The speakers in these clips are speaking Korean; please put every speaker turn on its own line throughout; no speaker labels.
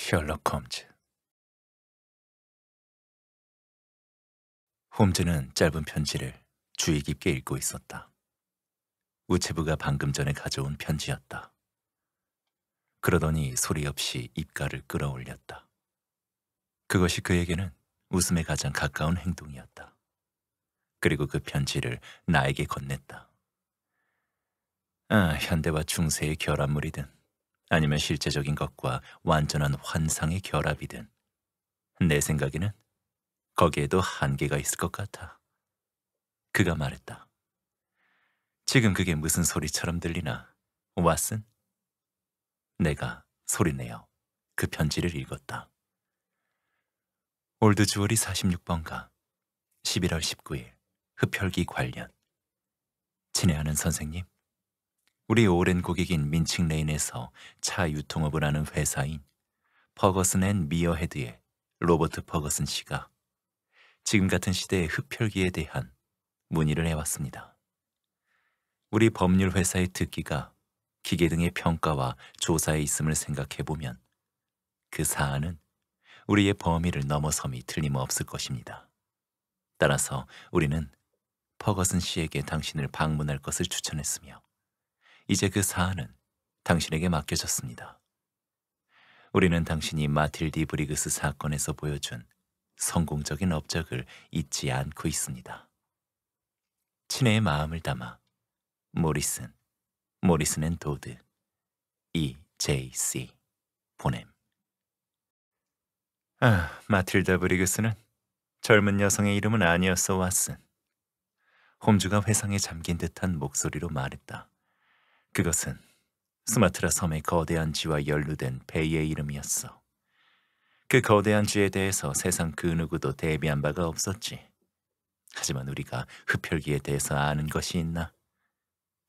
셜록 홈즈. 홈즈는 짧은 편지를 주의 깊게 읽고 있었다. 우체부가 방금 전에 가져온 편지였다. 그러더니 소리 없이 입가를 끌어올렸다. 그것이 그에게는 웃음에 가장 가까운 행동이었다. 그리고 그 편지를 나에게 건넸다. 현대와 중세의 결합물이든 아니면 실제적인 것과 완전한 환상의 결합이든 내 생각에는 거기에도 한계가 있을 것 같아. 그가 말했다. 지금 그게 무슨 소리처럼 들리나, 왓슨? 내가 소리내어 그 편지를 읽었다. 올드 주얼이 46번가 11월 19일 흡혈귀 관련. 친애하는 선생님, 우리 오랜 고객인 민칭레인에서 차 유통업을 하는 회사인 퍼거슨 앤 미어헤드의 로버트 퍼거슨 씨가 지금 같은 시대의 흡혈귀에 대한 문의를 해왔습니다. 우리 법률 회사의 특기가 기계 등의 평가와 조사에 있음을 생각해보면 그 사안은 우리의 범위를 넘어섬이 틀림없을 것입니다. 따라서 우리는 퍼거슨 씨에게 당신을 방문할 것을 추천했으며 이제 그 사안은 당신에게 맡겨졌습니다. 우리는 당신이 마틸디 브리그스 사건에서 보여준 성공적인 업적을 잊지 않고 있습니다. 친애의 마음을 담아 모리슨 앤 도드 EJC 보냄. 마틸다 브리그스는 젊은 여성의 이름은 아니었어, 왓슨. 홈즈가 회상에 잠긴 듯한 목소리로 말했다. 그것은 수마트라 섬의 거대한 쥐와 연루된 베이의 이름이었어. 그 거대한 쥐에 대해서 세상 그 누구도 대비한 바가 없었지. 하지만 우리가 흡혈귀에 대해서 아는 것이 있나?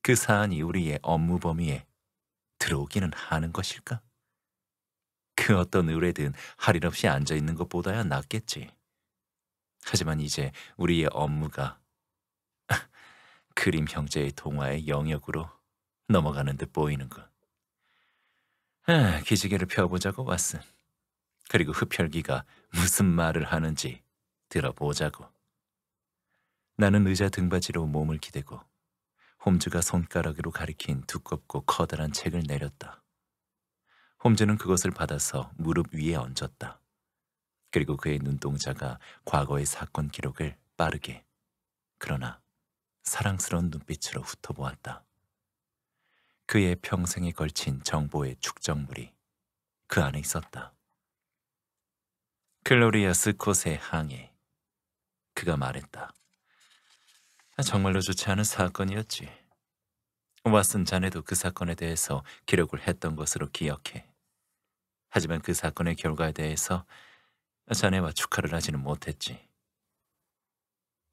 그 사안이 우리의 업무 범위에 들어오기는 하는 것일까? 그 어떤 의뢰든 할 일 없이 앉아있는 것보다야 낫겠지. 하지만 이제 우리의 업무가 그림 형제의 동화의 영역으로 넘어가는 듯 보이는군. 기지개를 펴보자고, 왓슨. 그리고 흡혈귀가 무슨 말을 하는지 들어보자고. 나는 의자 등받이로 몸을 기대고 홈즈가 손가락으로 가리킨 두껍고 커다란 책을 내렸다. 홈즈는 그것을 받아서 무릎 위에 얹었다. 그리고 그의 눈동자가 과거의 사건 기록을 빠르게, 그러나 사랑스러운 눈빛으로 훑어보았다. 그의 평생에 걸친 정보의 축적물이 그 안에 있었다. 클로리아 스콧의 항해. 그가 말했다. 정말로 좋지 않은 사건이었지. 왓슨, 자네도 그 사건에 대해서 기록을 했던 것으로 기억해. 하지만 그 사건의 결과에 대해서 자네와 축하를 하지는 못했지.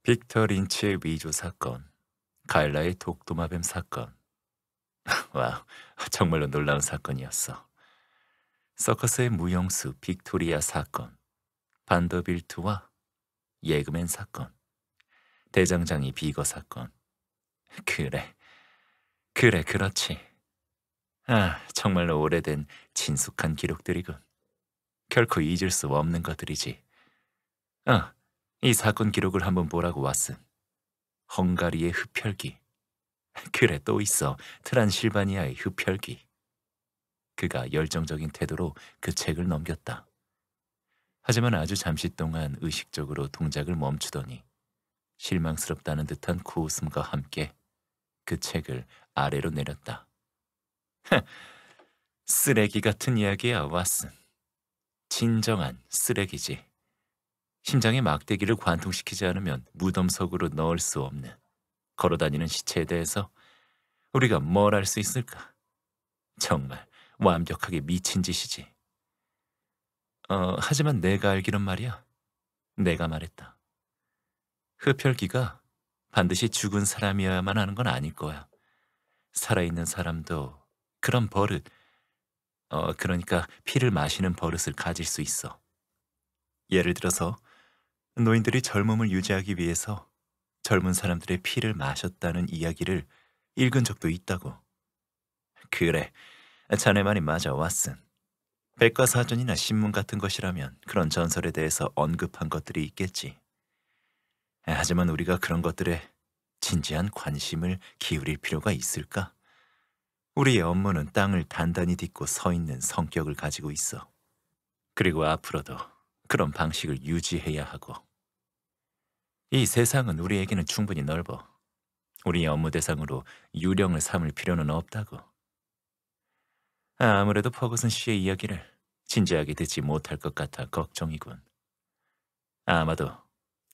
빅터 린치의 위조 사건, 가일라의 독도마뱀 사건. 와우, 정말로 놀라운 사건이었어. 서커스의 무용수 빅토리아 사건, 반더빌트와 예그맨 사건, 대장장이 비거 사건. 그렇지. 정말로 오래된 친숙한 기록들이군. 결코 잊을 수 없는 것들이지. 이 사건 기록을 한번 보라고, 왓슨. 헝가리의 흡혈귀. 그래, 또 있어. 트란실바니아의 흡혈귀. 그가 열정적인 태도로 그 책을 넘겼다. 하지만 아주 잠시 동안 의식적으로 동작을 멈추더니 실망스럽다는 듯한 코웃음과 함께 그 책을 아래로 내렸다. 쓰레기 같은 이야기야, 왓슨. 진정한 쓰레기지. 심장에 막대기를 관통시키지 않으면 무덤 속으로 넣을 수 없는 걸어다니는 시체에 대해서 우리가 뭘 할 수 있을까? 정말 완벽하게 미친 짓이지. 하지만 내가 알기론 말이야. 내가 말했다. 흡혈귀가 반드시 죽은 사람이어야만 하는 건 아닐 거야. 살아있는 사람도 그런 버릇, 그러니까 피를 마시는 버릇을 가질 수 있어. 예를 들어서 노인들이 젊음을 유지하기 위해서 젊은 사람들의 피를 마셨다는 이야기를 읽은 적도 있다고. 그래, 자네 말이 맞아, 왓슨. 백과사전이나 신문 같은 것이라면 그런 전설에 대해서 언급한 것들이 있겠지. 하지만 우리가 그런 것들에 진지한 관심을 기울일 필요가 있을까? 우리의 업무는 땅을 단단히 딛고 서 있는 성격을 가지고 있어. 그리고 앞으로도 그런 방식을 유지해야 하고. 이 세상은 우리에게는 충분히 넓어. 우리의 업무 대상으로 유령을 삼을 필요는 없다고. 아무래도 퍼거슨 씨의 이야기를 진지하게 듣지 못할 것 같아 걱정이군. 아마도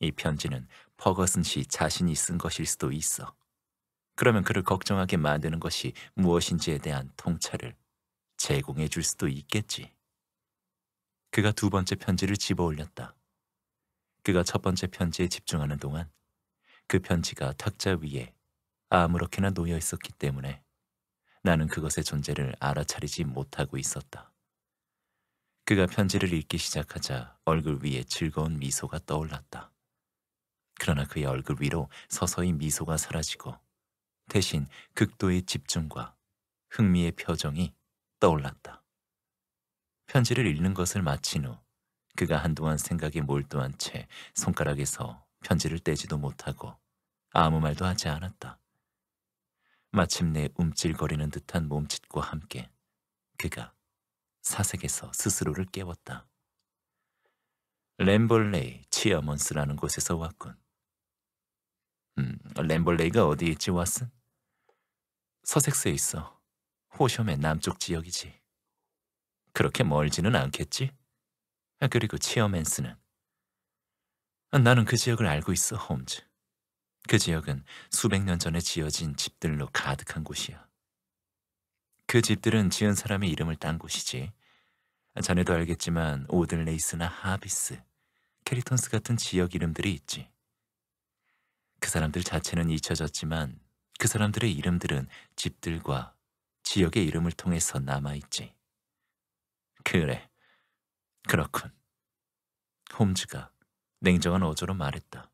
이 편지는 퍼거슨 씨 자신이 쓴 것일 수도 있어. 그러면 그를 걱정하게 만드는 것이 무엇인지에 대한 통찰을 제공해 줄 수도 있겠지. 그가 두 번째 편지를 집어 올렸다. 그가 첫 번째 편지에 집중하는 동안 그 편지가 탁자 위에 아무렇게나 놓여 있었기 때문에 나는 그것의 존재를 알아차리지 못하고 있었다. 그가 편지를 읽기 시작하자 얼굴 위에 즐거운 미소가 떠올랐다. 그러나 그의 얼굴 위로 서서히 미소가 사라지고 대신 극도의 집중과 흥미의 표정이 떠올랐다. 편지를 읽는 것을 마친 후 그가 한동안 생각에 몰두한 채 손가락에서 편지를 떼지도 못하고 아무 말도 하지 않았다. 마침내 움찔거리는 듯한 몸짓과 함께 그가 사색에서 스스로를 깨웠다. 램벌레이 치어먼스라는 곳에서 왔군. 램벌레이가 어디에 있지, 왓슨? 서색스에 있어. 호셔의 남쪽 지역이지. 그렇게 멀지는 않겠지? 그리고 치어맨스는? 나는 그 지역을 알고 있어, 홈즈. 그 지역은 수백 년 전에 지어진 집들로 가득한 곳이야. 그 집들은 지은 사람의 이름을 딴 곳이지. 자네도 알겠지만 오들레이스나 하비스, 캐리턴스 같은 지역 이름들이 있지. 그 사람들 자체는 잊혀졌지만 그 사람들의 이름들은 집들과 지역의 이름을 통해서 남아있지. 그래, 그렇군. 홈즈가 냉정한 어조로 말했다.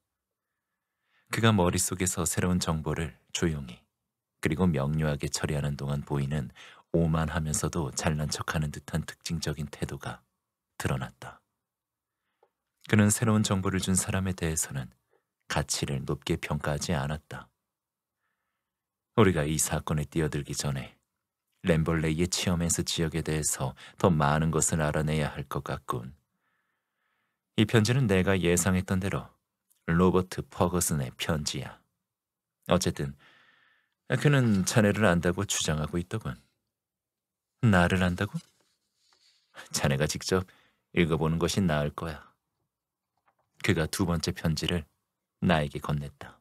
그가 머릿속에서 새로운 정보를 조용히 그리고 명료하게 처리하는 동안 보이는 오만하면서도 잘난 척하는 듯한 특징적인 태도가 드러났다. 그는 새로운 정보를 준 사람에 대해서는 가치를 높게 평가하지 않았다. 우리가 이 사건에 뛰어들기 전에 램벌레이의 치어맨스 지역에 대해서 더 많은 것을 알아내야 할 것 같군. 이 편지는 내가 예상했던 대로 로버트 퍼거슨의 편지야. 어쨌든 그는 자네를 안다고 주장하고 있더군. 나를 안다고? 자네가 직접 읽어보는 것이 나을 거야. 그가 두 번째 편지를 나에게 건넸다.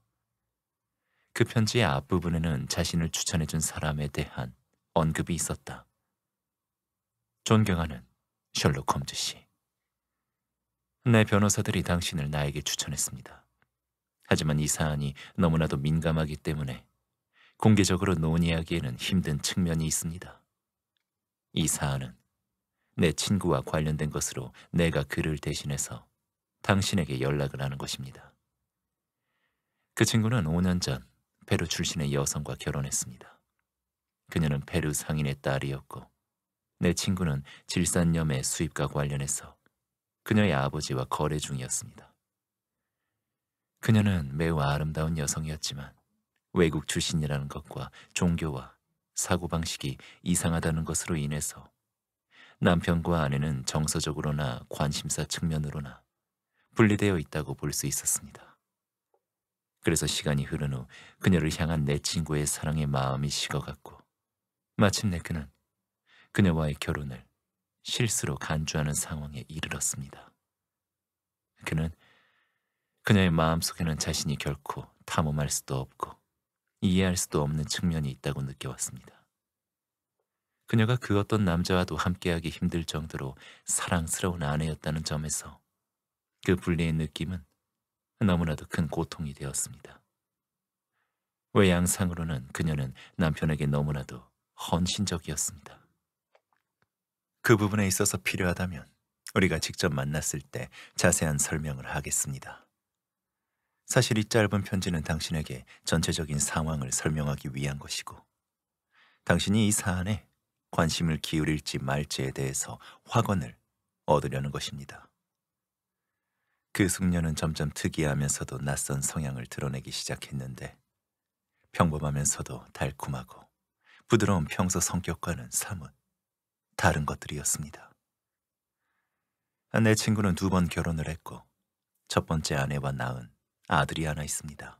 그 편지의 앞부분에는 자신을 추천해준 사람에 대한 언급이 있었다. 존경하는 셜록 홈즈 씨. 내 변호사들이 당신을 나에게 추천했습니다. 하지만 이 사안이 너무나도 민감하기 때문에 공개적으로 논의하기에는 힘든 측면이 있습니다. 이 사안은 내 친구와 관련된 것으로 내가 그를 대신해서 당신에게 연락을 하는 것입니다. 그 친구는 5년 전 페루 출신의 여성과 결혼했습니다. 그녀는 페루 상인의 딸이었고 내 친구는 질산염의 수입과 관련해서 그녀의 아버지와 거래 중이었습니다. 그녀는 매우 아름다운 여성이었지만 외국 출신이라는 것과 종교와 사고방식이 이상하다는 것으로 인해서 남편과 아내는 정서적으로나 관심사 측면으로나 분리되어 있다고 볼 수 있었습니다. 그래서 시간이 흐른 후 그녀를 향한 내 친구의 사랑의 마음이 식어갔고 마침내 그는 그녀와의 결혼을 실수로 간주하는 상황에 이르렀습니다. 그는 그녀의 마음속에는 자신이 결코 탐험할 수도 없고 이해할 수도 없는 측면이 있다고 느껴왔습니다. 그녀가 그 어떤 남자와도 함께하기 힘들 정도로 사랑스러운 아내였다는 점에서 그 분리의 느낌은 너무나도 큰 고통이 되었습니다. 외양상으로는 그녀는 남편에게 너무나도 헌신적이었습니다. 그 부분에 있어서 필요하다면 우리가 직접 만났을 때 자세한 설명을 하겠습니다. 사실 이 짧은 편지는 당신에게 전체적인 상황을 설명하기 위한 것이고 당신이 이 사안에 관심을 기울일지 말지에 대해서 확언을 얻으려는 것입니다. 그 숙녀는 점점 특이하면서도 낯선 성향을 드러내기 시작했는데 평범하면서도 달콤하고 부드러운 평소 성격과는 사뭇 다른 것들이었습니다. 내 친구는 2번 결혼을 했고 첫 번째 아내와 낳은 아들이 하나 있습니다.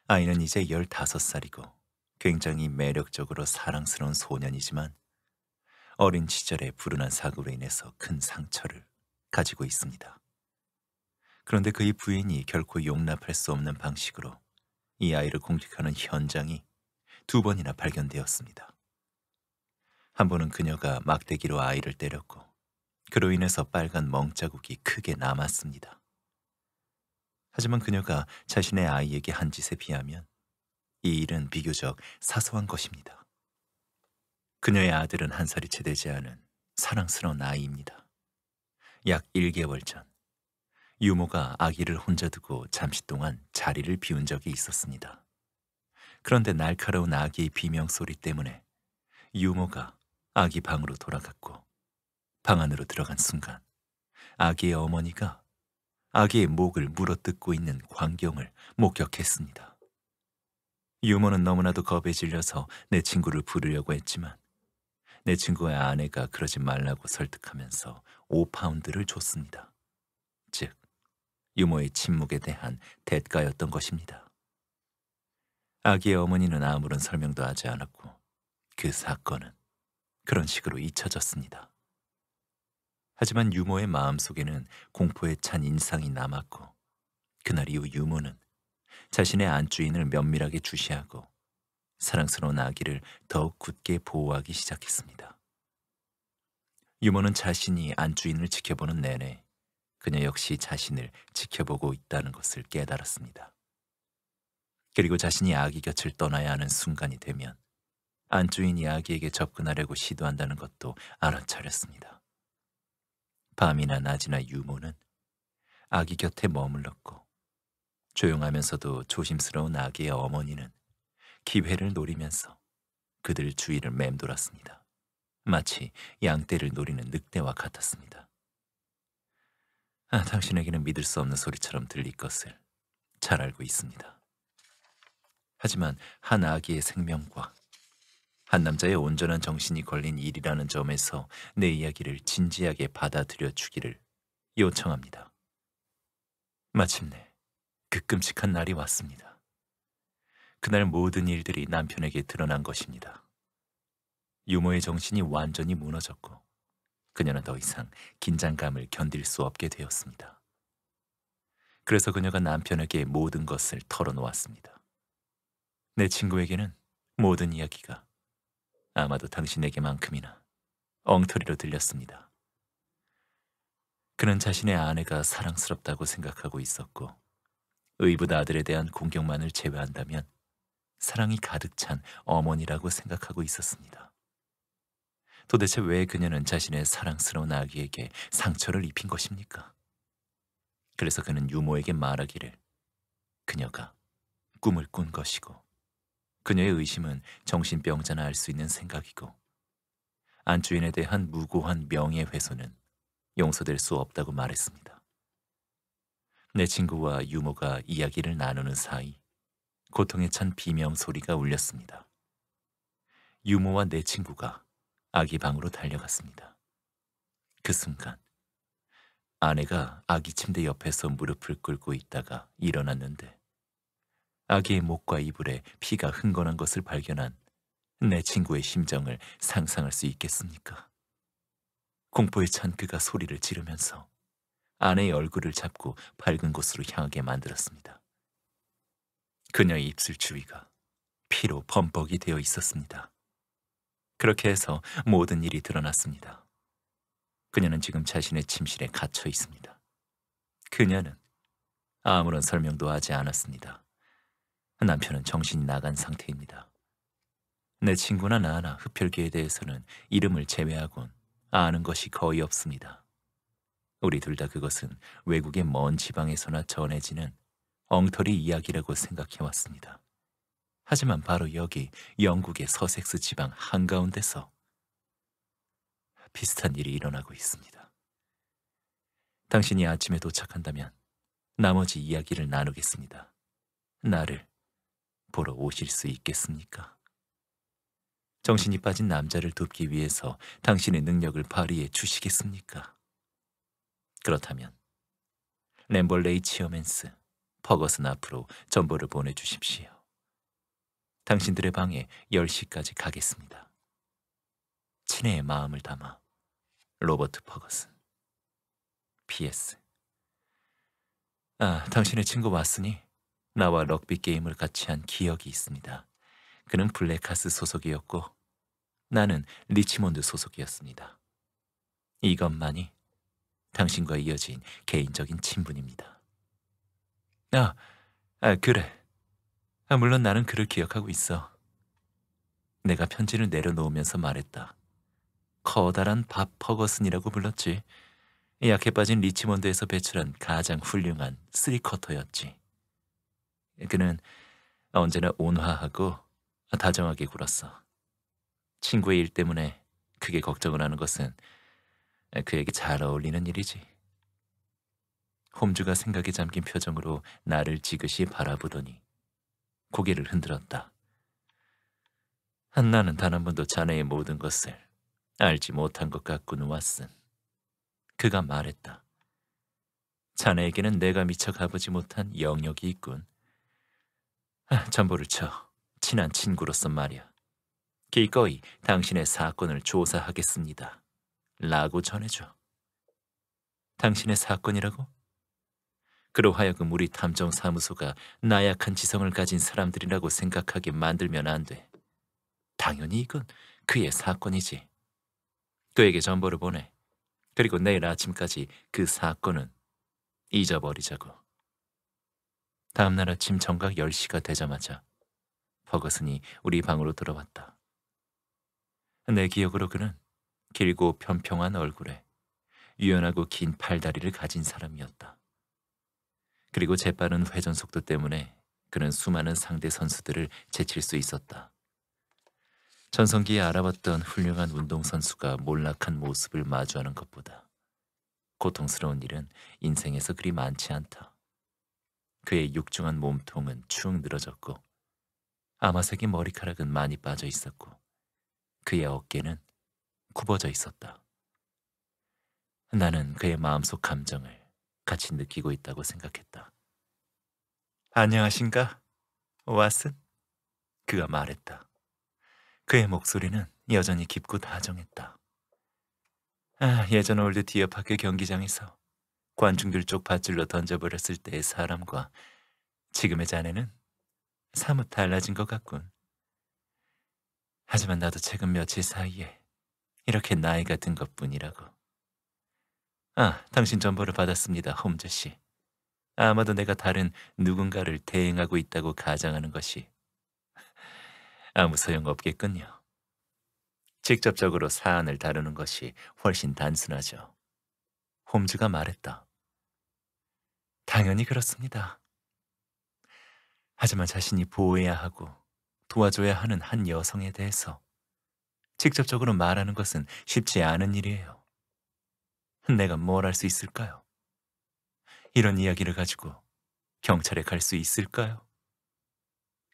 아이는 이제 15살이고 굉장히 매력적으로 사랑스러운 소년이지만 어린 시절에 불운한 사고로 인해서 큰 상처를 가지고 있습니다. 그런데 그의 부인이 결코 용납할 수 없는 방식으로 이 아이를 공격하는 현장이 2번이나 발견되었습니다. 한 번은 그녀가 막대기로 아이를 때렸고 그로 인해서 빨간 멍자국이 크게 남았습니다. 하지만 그녀가 자신의 아이에게 한 짓에 비하면 이 일은 비교적 사소한 것입니다. 그녀의 아들은 1살이 채 되지 않은 사랑스러운 아이입니다. 약 1개월 전 유모가 아기를 혼자 두고 잠시 동안 자리를 비운 적이 있었습니다. 그런데 날카로운 아기의 비명소리 때문에 유모가 아기 방으로 돌아갔고 방 안으로 들어간 순간 아기의 어머니가 아기의 목을 물어뜯고 있는 광경을 목격했습니다. 유모는 너무나도 겁에 질려서 내 친구를 부르려고 했지만 내 친구의 아내가 그러지 말라고 설득하면서 5파운드를 줬습니다. 즉, 유모의 침묵에 대한 대가였던 것입니다. 아기의 어머니는 아무런 설명도 하지 않았고 그 사건은 그런 식으로 잊혀졌습니다. 하지만 유모의 마음속에는 공포에 찬 인상이 남았고 그날 이후 유모는 자신의 안주인을 면밀하게 주시하고 사랑스러운 아기를 더욱 굳게 보호하기 시작했습니다. 유모는 자신이 안주인을 지켜보는 내내 그녀 역시 자신을 지켜보고 있다는 것을 깨달았습니다. 그리고 자신이 아기 곁을 떠나야 하는 순간이 되면 안주인이 아기에게 접근하려고 시도한다는 것도 알아차렸습니다. 밤이나 낮이나 유모는 아기 곁에 머물렀고 조용하면서도 조심스러운 아기의 어머니는 기회를 노리면서 그들 주위를 맴돌았습니다. 마치 양떼를 노리는 늑대와 같았습니다. 당신에게는 믿을 수 없는 소리처럼 들릴 것을 잘 알고 있습니다. 하지만 한 아기의 생명과 한 남자의 온전한 정신이 걸린 일이라는 점에서 내 이야기를 진지하게 받아들여 주기를 요청합니다. 마침내 그 끔찍한 날이 왔습니다. 그날 모든 일들이 남편에게 드러난 것입니다. 유모의 정신이 완전히 무너졌고 그녀는 더 이상 긴장감을 견딜 수 없게 되었습니다. 그래서 그녀가 남편에게 모든 것을 털어놓았습니다. 내 친구에게는 모든 이야기가 아마도 당신에게만큼이나 엉터리로 들렸습니다. 그는 자신의 아내가 사랑스럽다고 생각하고 있었고 의붓 아들에 대한 공경만을 제외한다면 사랑이 가득 찬 어머니라고 생각하고 있었습니다. 도대체 왜 그녀는 자신의 사랑스러운 아기에게 상처를 입힌 것입니까? 그래서 그는 유모에게 말하기를 그녀가 꿈을 꾼 것이고 그녀의 의심은 정신병자나 알 수 있는 생각이고 안주인에 대한 무고한 명예훼손은 용서될 수 없다고 말했습니다. 내 친구와 유모가 이야기를 나누는 사이 고통에 찬 비명 소리가 울렸습니다. 유모와 내 친구가 아기 방으로 달려갔습니다. 그 순간 아내가 아기 침대 옆에서 무릎을 꿇고 있다가 일어났는데 아기의 목과 이불에 피가 흥건한 것을 발견한 내 친구의 심정을 상상할 수 있겠습니까? 공포에 찬 그가 소리를 지르면서 아내의 얼굴을 잡고 밝은 곳으로 향하게 만들었습니다. 그녀의 입술 주위가 피로 범벅이 되어 있었습니다. 그렇게 해서 모든 일이 드러났습니다. 그녀는 지금 자신의 침실에 갇혀 있습니다. 그녀는 아무런 설명도 하지 않았습니다. 남편은 정신이 나간 상태입니다. 내 친구나 나나 흡혈귀에 대해서는 이름을 제외하곤 아는 것이 거의 없습니다. 우리 둘 다 그것은 외국의 먼 지방에서나 전해지는 엉터리 이야기라고 생각해왔습니다. 하지만 바로 여기 영국의 서섹스 지방 한가운데서 비슷한 일이 일어나고 있습니다. 당신이 아침에 도착한다면 나머지 이야기를 나누겠습니다. 나를 보러 오실 수 있겠습니까? 정신이 빠진 남자를 돕기 위해서 당신의 능력을 발휘해 주시겠습니까? 그렇다면 램벌레이 치어맨스, 퍼거슨 앞으로 전보를 보내주십시오. 당신들의 방에 10시까지 가겠습니다. 친애의 마음을 담아 로버트 퍼거슨. PS. 당신의 친구 왓슨이 나와 럭비 게임을 같이 한 기억이 있습니다. 그는 블랙하스 소속이었고 나는 리치몬드 소속이었습니다. 이것만이 당신과 이어진 개인적인 친분입니다. 그래. 물론 나는 그를 기억하고 있어. 내가 편지를 내려놓으면서 말했다. 커다란 밥 퍼거슨이라고 불렀지. 약해 빠진 리치몬드에서 배출한 가장 훌륭한 쓰리쿼터였지. 그는 언제나 온화하고 다정하게 굴었어. 친구의 일 때문에 크게 걱정을 하는 것은 그에게 잘 어울리는 일이지. 홈즈가 생각에 잠긴 표정으로 나를 지그시 바라보더니 고개를 흔들었다. 나는 단 한 번도 자네의 모든 것을 알지 못한 것 같군, 왓슨. 그가 말했다. 자네에게는 내가 미처 가보지 못한 영역이 있군. 전보를 쳐. 친한 친구로서 말이야. 기꺼이 당신의 사건을 조사하겠습니다. 라고 전해줘. 당신의 사건이라고? 그로 하여금 우리 탐정사무소가 나약한 지성을 가진 사람들이라고 생각하게 만들면 안 돼. 당연히 이건 그의 사건이지. 그에게 전보를 보내. 그리고 내일 아침까지 그 사건은 잊어버리자고. 다음날 아침 정각 10시가 되자마자 퍼거슨이 우리 방으로 들어왔다. 내 기억으로 그는 길고 평평한 얼굴에 유연하고 긴 팔다리를 가진 사람이었다. 그리고 재빠른 회전 속도 때문에 그는 수많은 상대 선수들을 제칠 수 있었다. 전성기에 알아봤던 훌륭한 운동선수가 몰락한 모습을 마주하는 것보다 고통스러운 일은 인생에서 그리 많지 않다. 그의 육중한 몸통은 축 늘어졌고 아마색의 머리카락은 많이 빠져 있었고 그의 어깨는 굽어져 있었다. 나는 그의 마음속 감정을 같이 느끼고 있다고 생각했다. 안녕하신가, 왓슨? 그가 말했다. 그의 목소리는 여전히 깊고 다정했다. 예전 올드 디어파크 경기장에서 관중들 쪽 밧줄로 던져버렸을 때의 사람과 지금의 자네는 사뭇 달라진 것 같군. 하지만 나도 최근 며칠 사이에 이렇게 나이가 든 것뿐이라고. 당신 전보를 받았습니다, 홈즈 씨. 아마도 내가 다른 누군가를 대행하고 있다고 가정하는 것이 아무 소용없겠군요. 직접적으로 사안을 다루는 것이 훨씬 단순하죠. 홈즈가 말했다. 당연히 그렇습니다. 하지만 자신이 보호해야 하고 도와줘야 하는 한 여성에 대해서 직접적으로 말하는 것은 쉽지 않은 일이에요. 내가 뭘 할 수 있을까요? 이런 이야기를 가지고 경찰에 갈 수 있을까요?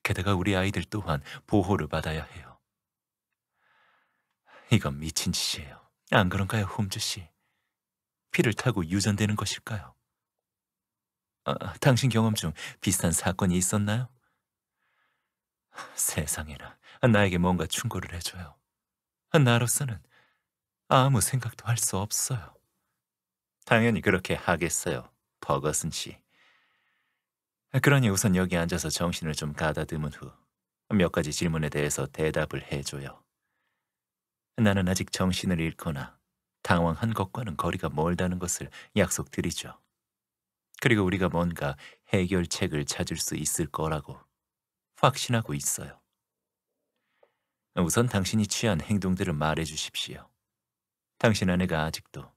게다가 우리 아이들 또한 보호를 받아야 해요. 이건 미친 짓이에요. 안 그런가요, 홈즈 씨? 피를 타고 유전되는 것일까요? 당신 경험 중 비슷한 사건이 있었나요? 세상에나, 나에게 뭔가 충고를 해줘요. 나로서는 아무 생각도 할 수 없어요. 당연히 그렇게 하겠어요, 버거슨 씨. 그러니 우선 여기 앉아서 정신을 좀 가다듬은 후 몇 가지 질문에 대해서 대답을 해줘요. 나는 아직 정신을 잃거나 당황한 것과는 거리가 멀다는 것을 약속드리죠. 그리고 우리가 뭔가 해결책을 찾을 수 있을 거라고 확신하고 있어요. 우선 당신이 취한 행동들을 말해주십시오. 당신 아내가 아직도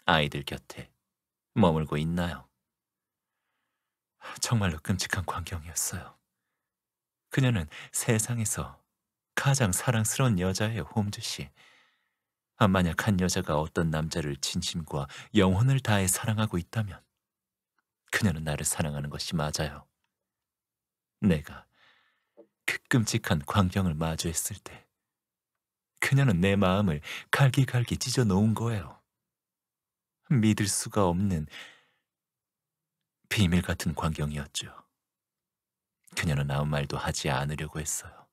아이들 곁에 머물고 있나요? 정말로 끔찍한 광경이었어요. 그녀는 세상에서 가장 사랑스러운 여자예요, 홈즈 씨. 만약 한 여자가 어떤 남자를 진심과 영혼을 다해 사랑하고 있다면 그녀는 나를 사랑하는 것이 맞아요. 내가 그 끔찍한 광경을 마주했을 때 그녀는 내 마음을 갈기갈기 찢어 놓은 거예요. 믿을 수가 없는 비밀 같은 광경이었죠. 그녀는 아무 말도 하지 않으려고 했어요.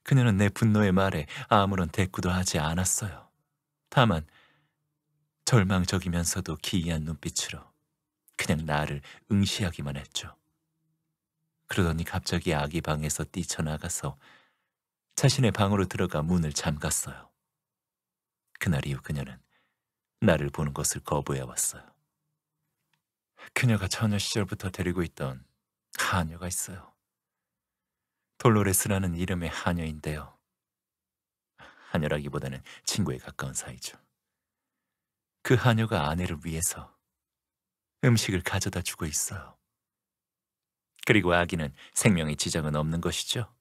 그녀는 내 분노의 말에 아무런 대꾸도 하지 않았어요. 다만 절망적이면서도 기이한 눈빛으로 그냥 나를 응시하기만 했죠. 그러더니 갑자기 아기 방에서 뛰쳐나가서 자신의 방으로 들어가 문을 잠갔어요. 그날 이후 그녀는 나를 보는 것을 거부해왔어요. 그녀가 처녀 시절부터 데리고 있던 하녀가 있어요. 돌로레스라는 이름의 하녀인데요. 하녀라기보다는 친구에 가까운 사이죠. 그 하녀가 아내를 위해서 음식을 가져다 주고 있어요. 그리고 아기는 생명의 지장은 없는 것이죠.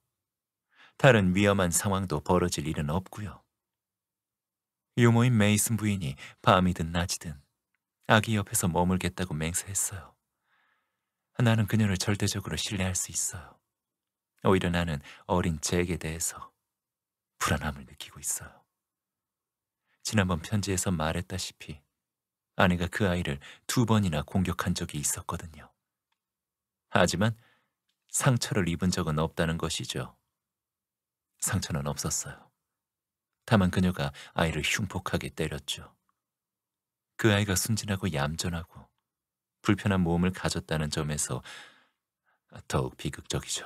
다른 위험한 상황도 벌어질 일은 없고요. 유모인 메이슨 부인이 밤이든 낮이든 아기 옆에서 머물겠다고 맹세했어요. 나는 그녀를 절대적으로 신뢰할 수 있어요. 오히려 나는 어린 잭에 대해서 불안함을 느끼고 있어요. 지난번 편지에서 말했다시피 아내가 그 아이를 2번이나 공격한 적이 있었거든요. 하지만 상처를 입은 적은 없다는 것이죠. 상처는 없었어요. 다만 그녀가 아이를 흉폭하게 때렸죠. 그 아이가 순진하고 얌전하고 불편한 몸을 가졌다는 점에서 더욱 비극적이죠.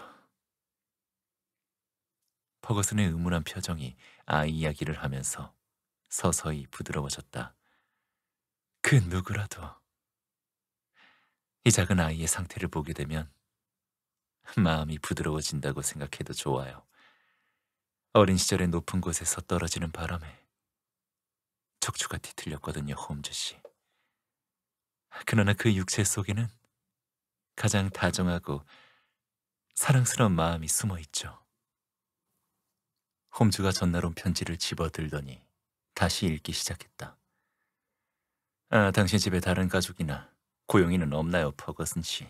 퍼거슨의 음울한 표정이 아이 이야기를 하면서 서서히 부드러워졌다. 그 누구라도 이 작은 아이의 상태를 보게 되면 마음이 부드러워진다고 생각해도 좋아요. 어린 시절에 높은 곳에서 떨어지는 바람에 척추가 뒤틀렸거든요, 홈즈 씨. 그러나 그 육체 속에는 가장 다정하고 사랑스러운 마음이 숨어 있죠. 홈즈가 전날 온 편지를 집어들더니 다시 읽기 시작했다. 당신 집에 다른 가족이나 고용인은 없나요, 퍼거슨 씨?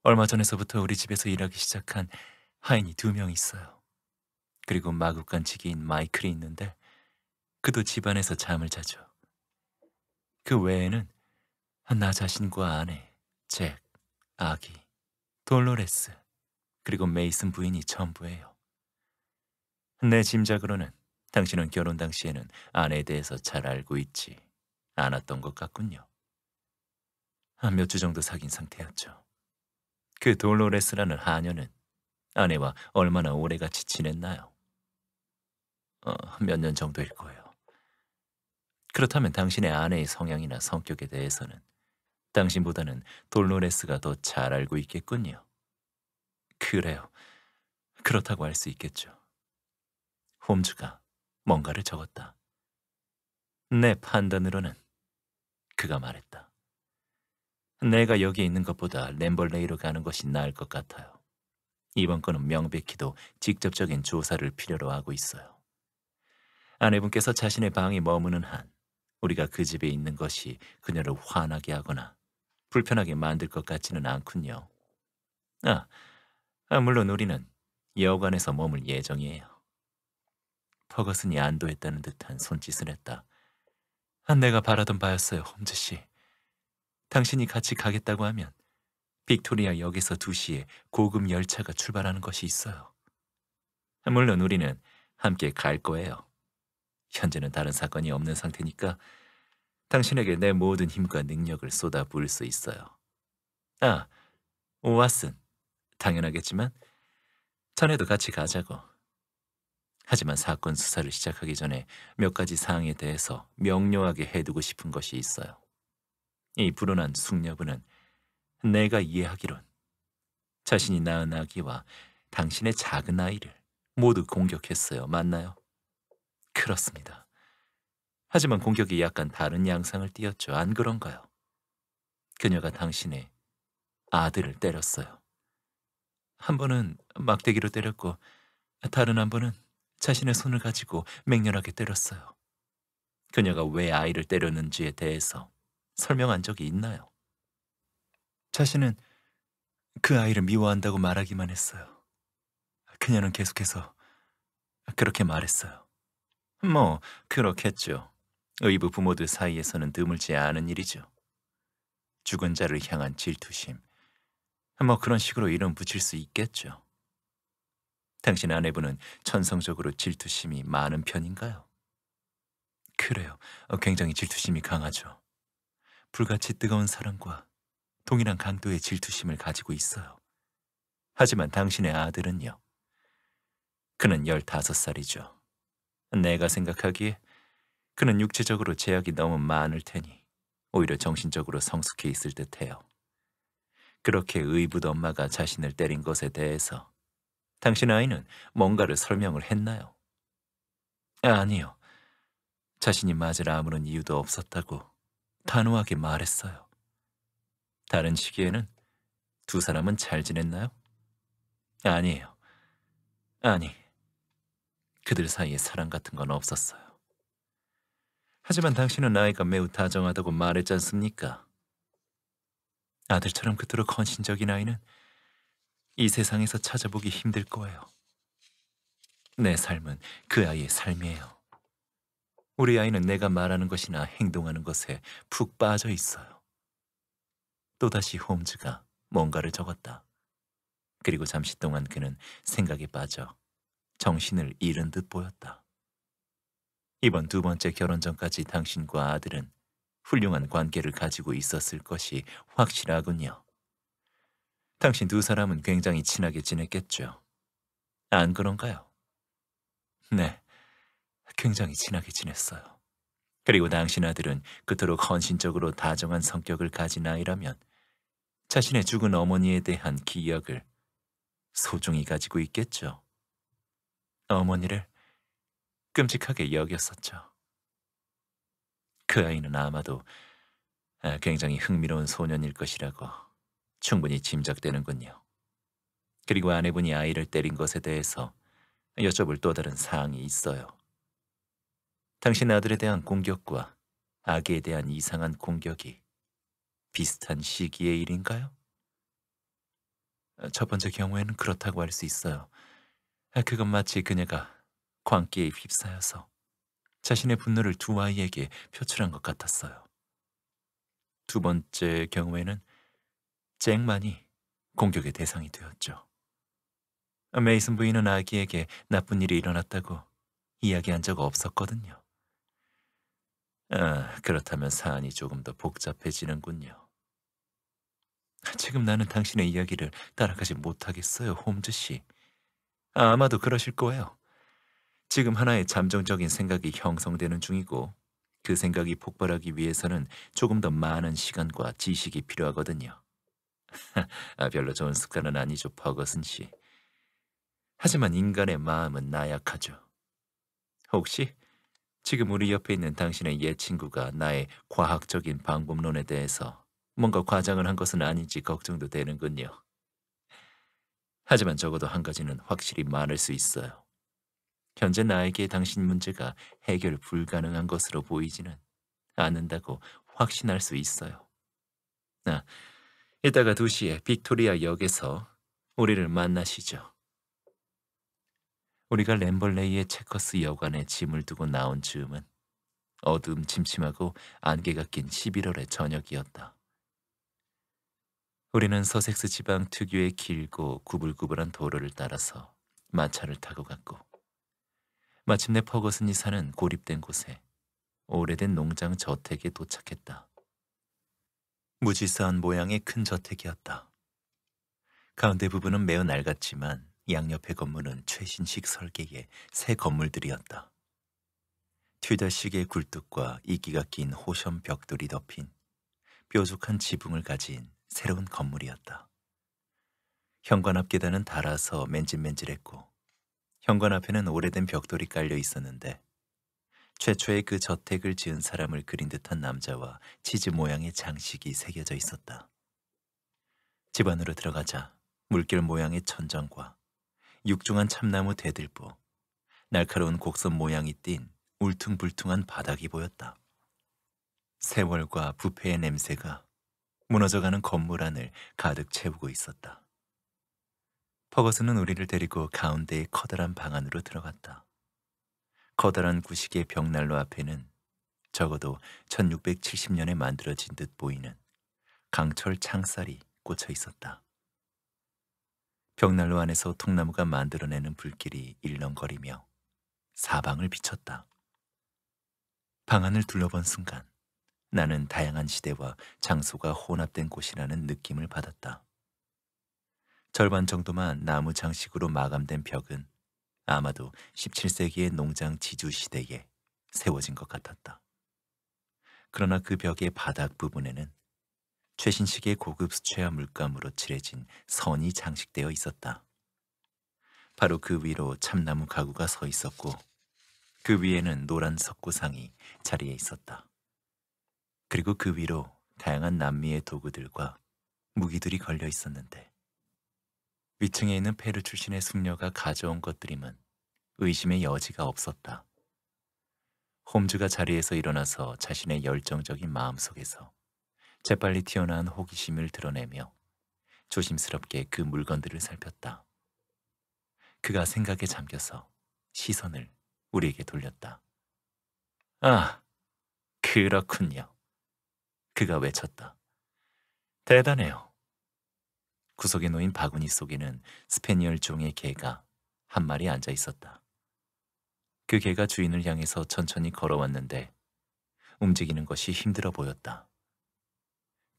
얼마 전에서부터 우리 집에서 일하기 시작한 하인이 2명 있어요. 그리고 마구간지기인 마이클이 있는데 그도 집안에서 잠을 자죠. 그 외에는 나 자신과 아내, 잭, 아기, 돌로레스, 그리고 메이슨 부인이 전부예요. 내 짐작으로는 당신은 결혼 당시에는 아내에 대해서 잘 알고 있지 않았던 것 같군요. 몇 주 정도 사귄 상태였죠. 그 돌로레스라는 하녀는 아내와 얼마나 오래같이 지냈나요? 몇 년 정도일 거예요. 그렇다면 당신의 아내의 성향이나 성격에 대해서는 당신보다는 돌로레스가 더 잘 알고 있겠군요. 그래요. 그렇다고 할 수 있겠죠. 홈즈가 뭔가를 적었다. 내 판단으로는 그가 말했다. 내가 여기에 있는 것보다 램벌레이로 가는 것이 나을 것 같아요. 이번 건은 명백히도 직접적인 조사를 필요로 하고 있어요. 아내분께서 자신의 방에 머무는 한 우리가 그 집에 있는 것이 그녀를 화나게 하거나 불편하게 만들 것 같지는 않군요. 물론 우리는 여관에서 머물 예정이에요. 퍼거슨이 안도했다는 듯한 손짓을 했다. 내가 바라던 바였어요, 홈즈 씨. 당신이 같이 가겠다고 하면 빅토리아 역에서 2시에 고급 열차가 출발하는 것이 있어요. 물론 우리는 함께 갈 거예요. 현재는 다른 사건이 없는 상태니까 당신에게 내 모든 힘과 능력을 쏟아 부을 수 있어요. 왓슨, 당연하겠지만 자네도 같이 가자고. 하지만 사건 수사를 시작하기 전에 몇 가지 사항에 대해서 명료하게 해두고 싶은 것이 있어요. 이 불온한 숙녀분은 내가 이해하기론 자신이 낳은 아기와 당신의 작은 아이를 모두 공격했어요. 맞나요? 그렇습니다. 하지만 공격이 약간 다른 양상을 띠었죠. 안 그런가요? 그녀가 당신의 아들을 때렸어요. 한 번은 막대기로 때렸고 다른 한 번은 자신의 손을 가지고 맹렬하게 때렸어요. 그녀가 왜 아이를 때렸는지에 대해서 설명한 적이 있나요? 자신은 그 아이를 미워한다고 말하기만 했어요. 그녀는 계속해서 그렇게 말했어요. 뭐 그렇겠죠. 의부 부모들 사이에서는 드물지 않은 일이죠. 죽은 자를 향한 질투심. 뭐 그런 식으로 이름 붙일 수 있겠죠. 당신 아내분은 천성적으로 질투심이 많은 편인가요? 그래요. 굉장히 질투심이 강하죠. 불같이 뜨거운 사랑과 동일한 강도의 질투심을 가지고 있어요. 하지만 당신의 아들은요. 그는 15살이죠. 내가 생각하기에 그는 육체적으로 제약이 너무 많을 테니 오히려 정신적으로 성숙해 있을 듯해요. 그렇게 의붓 엄마가 자신을 때린 것에 대해서 당신 아이는 뭔가를 설명을 했나요? 아니요. 자신이 맞을 아무런 이유도 없었다고 단호하게 말했어요. 다른 시기에는 두 사람은 잘 지냈나요? 아니에요. 아니, 그들 사이에 사랑 같은 건 없었어요. 하지만 당신은 아이가 매우 다정하다고 말했지 않습니까? 아들처럼 그토록 헌신적인 아이는 이 세상에서 찾아보기 힘들 거예요. 내 삶은 그 아이의 삶이에요. 우리 아이는 내가 말하는 것이나 행동하는 것에 푹 빠져 있어요. 또다시 홈즈가 뭔가를 적었다. 그리고 잠시 동안 그는 생각에 빠져 정신을 잃은 듯 보였다. 이번 두 번째 결혼 전까지 당신과 아들은 훌륭한 관계를 가지고 있었을 것이 확실하군요. 당신 두 사람은 굉장히 친하게 지냈겠죠. 안 그런가요? 네, 굉장히 친하게 지냈어요. 그리고 당신 아들은 그토록 헌신적으로 다정한 성격을 가진 아이라면 자신의 죽은 어머니에 대한 기억을 소중히 가지고 있겠죠. 어머니를 끔찍하게 여겼었죠. 그 아이는 아마도 굉장히 흥미로운 소년일 것이라고 충분히 짐작되는군요. 그리고 아내분이 아이를 때린 것에 대해서 여쭤볼 또 다른 사항이 있어요. 당신 아들에 대한 공격과 아기에 대한 이상한 공격이 비슷한 시기의 일인가요? 첫 번째 경우에는 그렇다고 할 수 있어요. 그건 마치 그녀가 광기에 휩싸여서 자신의 분노를 두 아이에게 표출한 것 같았어요. 두 번째 경우에는 잭만이 공격의 대상이 되었죠. 메이슨 부인은 아기에게 나쁜 일이 일어났다고 이야기한 적 없었거든요. 그렇다면 사안이 조금 더 복잡해지는군요. 지금 나는 당신의 이야기를 따라가지 못하겠어요, 홈즈 씨. 아마도 그러실 거예요. 지금 하나의 잠정적인 생각이 형성되는 중이고 그 생각이 폭발하기 위해서는 조금 더 많은 시간과 지식이 필요하거든요. 별로 좋은 습관은 아니죠, 퍼거슨 씨. 하지만 인간의 마음은 나약하죠. 혹시 지금 우리 옆에 있는 당신의 옛 친구가 나의 과학적인 방법론에 대해서 뭔가 과장을 한 것은 아닌지 걱정도 되는군요. 하지만 적어도 한 가지는 확실히 말할 수 있어요. 현재 나에게 당신 문제가 해결 불가능한 것으로 보이지는 않는다고 확신할 수 있어요. 이따가 2시에 빅토리아 역에서 우리를 만나시죠. 우리가 램벌레이의 체커스 여관에 짐을 두고 나온 즈음은 어두움 침침하고 안개가 낀 11월의 저녁이었다. 우리는 서섹스 지방 특유의 길고 구불구불한 도로를 따라서 마차를 타고 갔고 마침내 퍼거슨이 사는 고립된 곳에 오래된 농장 저택에 도착했다. 무지사한 모양의 큰 저택이었다. 가운데 부분은 매우 낡았지만 양옆의 건물은 최신식 설계의 새 건물들이었다. 튜더식의 굴뚝과 이끼가 낀 호션 벽돌이 덮인 뾰족한 지붕을 가진 새로운 건물이었다. 현관 앞 계단은 닳아서 맨질맨질했고 현관 앞에는 오래된 벽돌이 깔려 있었는데 최초의 그 저택을 지은 사람을 그린 듯한 남자와 치즈 모양의 장식이 새겨져 있었다. 집 안으로 들어가자 물결 모양의 천정과 육중한 참나무 대들보, 날카로운 곡선 모양이 띤 울퉁불퉁한 바닥이 보였다. 세월과 부패의 냄새가 무너져가는 건물 안을 가득 채우고 있었다. 퍼거슨은 우리를 데리고 가운데의 커다란 방 안으로 들어갔다. 커다란 구식의 벽난로 앞에는 적어도 1670년에 만들어진 듯 보이는 강철 창살이 꽂혀 있었다. 벽난로 안에서 통나무가 만들어내는 불길이 일렁거리며 사방을 비쳤다. 방 안을 둘러본 순간 나는 다양한 시대와 장소가 혼합된 곳이라는 느낌을 받았다. 절반 정도만 나무 장식으로 마감된 벽은 아마도 17세기의 농장 지주 시대에 세워진 것 같았다. 그러나 그 벽의 바닥 부분에는 최신식의 고급 수채화 물감으로 칠해진 선이 장식되어 있었다. 바로 그 위로 참나무 가구가 서 있었고 그 위에는 노란 석고상이 자리에 있었다. 그리고 그 위로 다양한 남미의 도구들과 무기들이 걸려 있었는데 위층에 있는 페루 출신의 숙녀가 가져온 것들임은 의심의 여지가 없었다. 홈즈가 자리에서 일어나서 자신의 열정적인 마음속에서 재빨리 튀어나온 호기심을 드러내며 조심스럽게 그 물건들을 살폈다. 그가 생각에 잠겨서 시선을 우리에게 돌렸다. 아, 그렇군요. 그가 외쳤다. 대단해요. 구석에 놓인 바구니 속에는 스페니얼 종의 개가 한 마리 앉아 있었다. 그 개가 주인을 향해서 천천히 걸어왔는데 움직이는 것이 힘들어 보였다.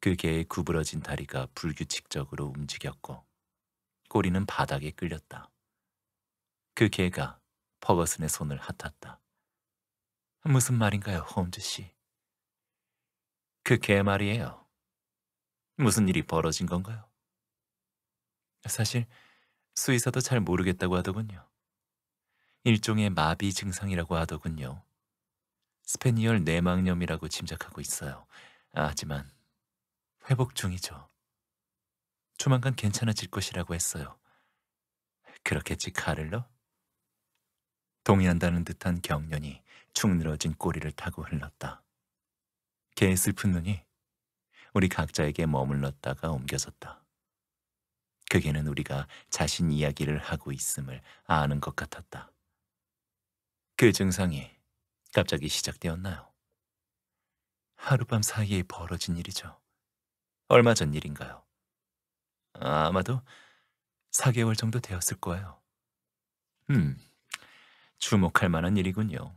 그 개의 구부러진 다리가 불규칙적으로 움직였고 꼬리는 바닥에 끌렸다. 그 개가 퍼거슨의 손을 핫았다. 무슨 말인가요, 홈즈 씨? 그 개 말이에요. 무슨 일이 벌어진 건가요? 사실 수의사도 잘 모르겠다고 하더군요. 일종의 마비 증상이라고 하더군요. 스페니얼 뇌망염이라고 짐작하고 있어요. 하지만 회복 중이죠. 조만간 괜찮아질 것이라고 했어요. 그렇겠지, 카를로? 동의한다는 듯한 경련이 축 늘어진 꼬리를 타고 흘렀다. 개의 슬픈 눈이 우리 각자에게 머물렀다가 옮겨졌다. 그 개는 우리가 자신 이야기를 하고 있음을 아는 것 같았다. 그 증상이 갑자기 시작되었나요? 하룻밤 사이에 벌어진 일이죠. 얼마 전 일인가요? 아마도 4개월 정도 되었을 거예요. 주목할 만한 일이군요.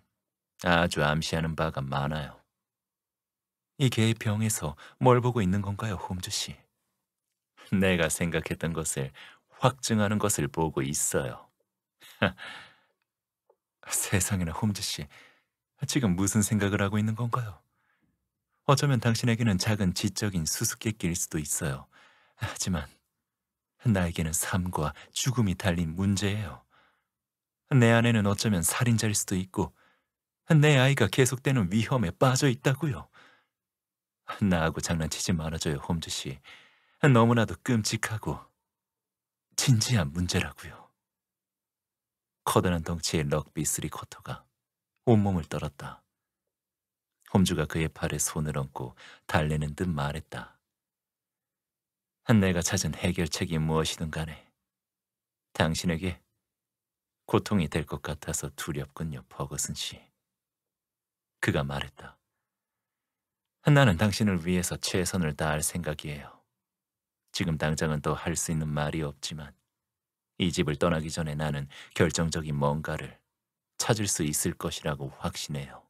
아주 암시하는 바가 많아요. 이 개의 병에서 뭘 보고 있는 건가요, 홈즈 씨? 내가 생각했던 것을 확증하는 것을 보고 있어요. 세상에나, 홈즈 씨, 지금 무슨 생각을 하고 있는 건가요? 어쩌면 당신에게는 작은 지적인 수수께끼일 수도 있어요. 하지만 나에게는 삶과 죽음이 달린 문제예요. 내 아내는 어쩌면 살인자일 수도 있고 내 아이가 계속되는 위험에 빠져 있다고요. 나하고 장난치지 말아줘요, 홈즈 씨. 너무나도 끔찍하고 진지한 문제라고요. 커다란 덩치의 럭비 3쿼터가 온몸을 떨었다. 홈즈가 그의 팔에 손을 얹고 달래는 듯 말했다. 내가 찾은 해결책이 무엇이든 간에 당신에게 고통이 될 것 같아서 두렵군요, 퍼거슨 씨. 그가 말했다. 나는 당신을 위해서 최선을 다할 생각이에요. 지금 당장은 더 할 수 있는 말이 없지만 이 집을 떠나기 전에 나는 결정적인 뭔가를 찾을 수 있을 것이라고 확신해요.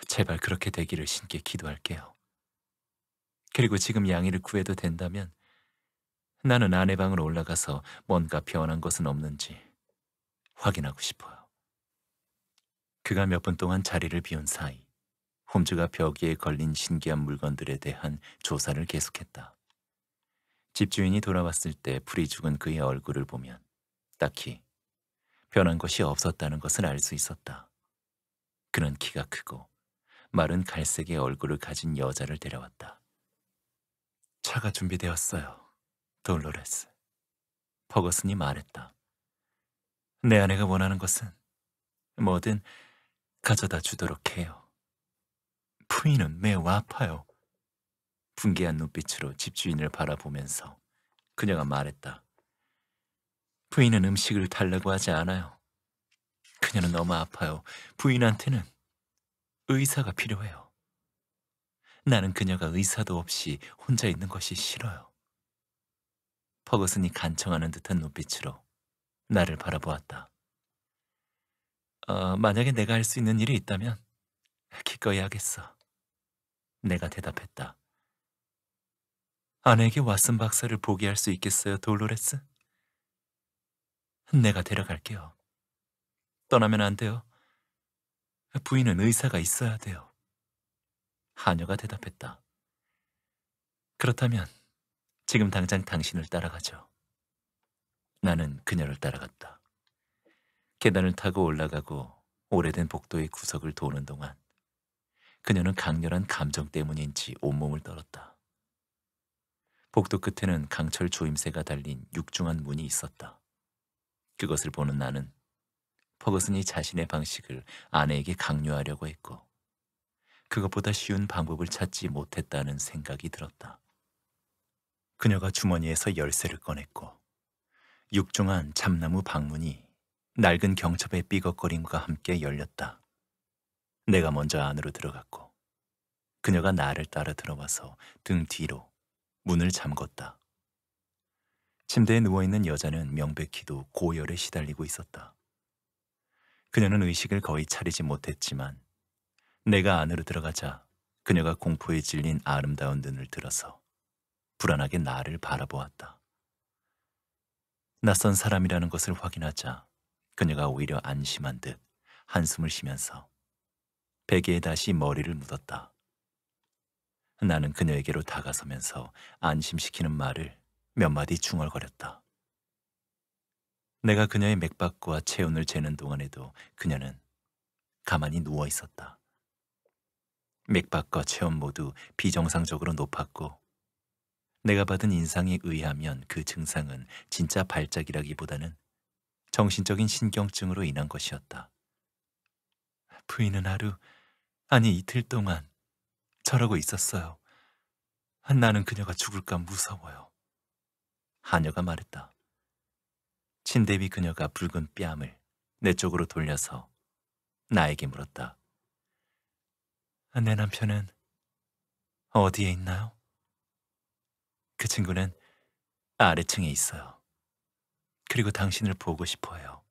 제발 그렇게 되기를 신께 기도할게요. 그리고 지금 양이를 구해도 된다면 나는 아내 방으로 올라가서 뭔가 변한 것은 없는지 확인하고 싶어요. 그가 몇 분 동안 자리를 비운 사이 홈즈가 벽에 걸린 신기한 물건들에 대한 조사를 계속했다. 집주인이 돌아왔을 때 풀이 죽은 그의 얼굴을 보면 딱히 변한 것이 없었다는 것을 알 수 있었다. 그는 키가 크고 마른 갈색의 얼굴을 가진 여자를 데려왔다. 차가 준비되었어요. 돌로레스, 퍼거슨이 말했다. 내 아내가 원하는 것은 뭐든 가져다 주도록 해요. 부인은 매우 아파요. 분개한 눈빛으로 집주인을 바라보면서 그녀가 말했다. 부인은 음식을 달라고 하지 않아요. 그녀는 너무 아파요. 부인한테는 의사가 필요해요. 나는 그녀가 의사도 없이 혼자 있는 것이 싫어요. 퍼거슨이 간청하는 듯한 눈빛으로 나를 바라보았다. 만약에 내가 할 수 있는 일이 있다면 기꺼이 하겠어. 내가 대답했다. 아내에게 왓슨 박사를 보게 할 수 있겠어요, 돌로레스? 내가 데려갈게요. 떠나면 안 돼요. 부인은 의사가 있어야 돼요. 하녀가 대답했다. 그렇다면 지금 당장 당신을 따라가죠. 나는 그녀를 따라갔다. 계단을 타고 올라가고 오래된 복도의 구석을 도는 동안 그녀는 강렬한 감정 때문인지 온몸을 떨었다. 복도 끝에는 강철 조임새가 달린 육중한 문이 있었다. 그것을 보는 나는 퍼거슨이 자신의 방식을 아내에게 강요하려고 했고 그것보다 쉬운 방법을 찾지 못했다는 생각이 들었다. 그녀가 주머니에서 열쇠를 꺼냈고 육중한 참나무 방문이 낡은 경첩의 삐걱거림과 함께 열렸다. 내가 먼저 안으로 들어갔고 그녀가 나를 따라 들어와서 등 뒤로 문을 잠궜다. 침대에 누워있는 여자는 명백히도 고열에 시달리고 있었다. 그녀는 의식을 거의 차리지 못했지만 내가 안으로 들어가자 그녀가 공포에 질린 아름다운 눈을 들어서 불안하게 나를 바라보았다. 낯선 사람이라는 것을 확인하자 그녀가 오히려 안심한 듯 한숨을 쉬면서 베개에 다시 머리를 묻었다. 나는 그녀에게로 다가서면서 안심시키는 말을 몇 마디 중얼거렸다. 내가 그녀의 맥박과 체온을 재는 동안에도 그녀는 가만히 누워 있었다. 맥박과 체온 모두 비정상적으로 높았고 내가 받은 인상에 의하면 그 증상은 진짜 발작이라기보다는 정신적인 신경증으로 인한 것이었다. 부인은 하루, 아니 이틀 동안 저러고 있었어요. 나는 그녀가 죽을까 무서워요. 하녀가 말했다. 침대 위 그녀가 붉은 뺨을 내 쪽으로 돌려서 나에게 물었다. 내 남편은 어디에 있나요? 그 친구는 아래층에 있어요. 그리고 당신을 보고 싶어요.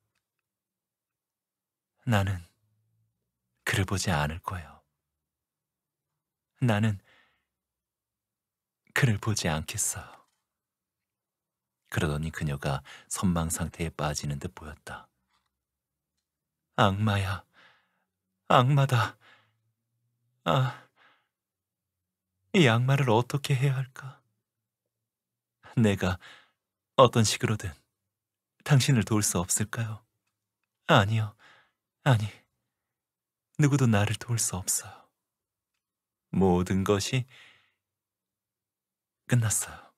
나는 그를 보지 않을 거예요. 나는 그를 보지 않겠어요. 그러더니 그녀가 선망 상태에 빠지는 듯 보였다. 악마야, 악마다. 아, 이 악마를 어떻게 해야 할까? 내가 어떤 식으로든 당신을 도울 수 없을까요? 아니요, 아니, 누구도 나를 도울 수 없어요. 모든 것이 끝났어요.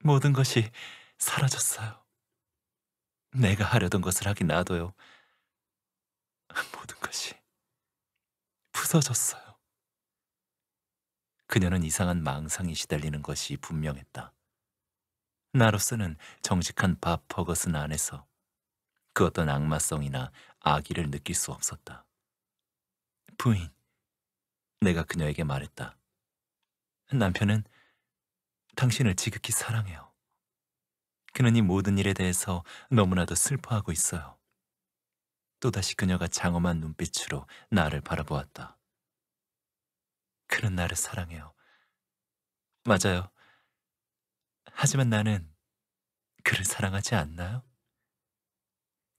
모든 것이 사라졌어요. 내가 하려던 것을 하긴 놔둬요. 모든 것이 부서졌어요. 그녀는 이상한 망상에 시달리는 것이 분명했다. 나로서는 정직한 밥 버거슨 안에서 그 어떤 악마성이나 악의를 느낄 수 없었다. 부인, 내가 그녀에게 말했다. 남편은 당신을 지극히 사랑해요. 그는 이 모든 일에 대해서 너무나도 슬퍼하고 있어요. 또다시 그녀가 장엄한 눈빛으로 나를 바라보았다. 그는 나를 사랑해요. 맞아요. 하지만 나는 그를 사랑하지 않나요?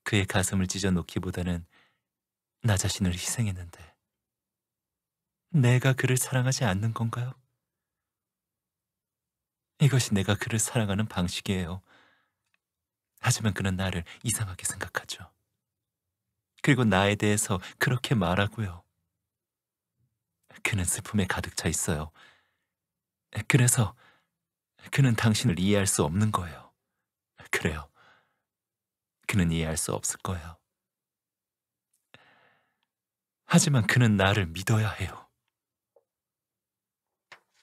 그의 가슴을 찢어 놓기보다는 나 자신을 희생했는데 내가 그를 사랑하지 않는 건가요? 이것이 내가 그를 사랑하는 방식이에요. 하지만 그는 나를 이상하게 생각하죠. 그리고 나에 대해서 그렇게 말하고요. 그는 슬픔에 가득 차 있어요. 그래서 그는 당신을 이해할 수 없는 거예요. 그래요. 그는 이해할 수 없을 거예요. 하지만 그는 나를 믿어야 해요.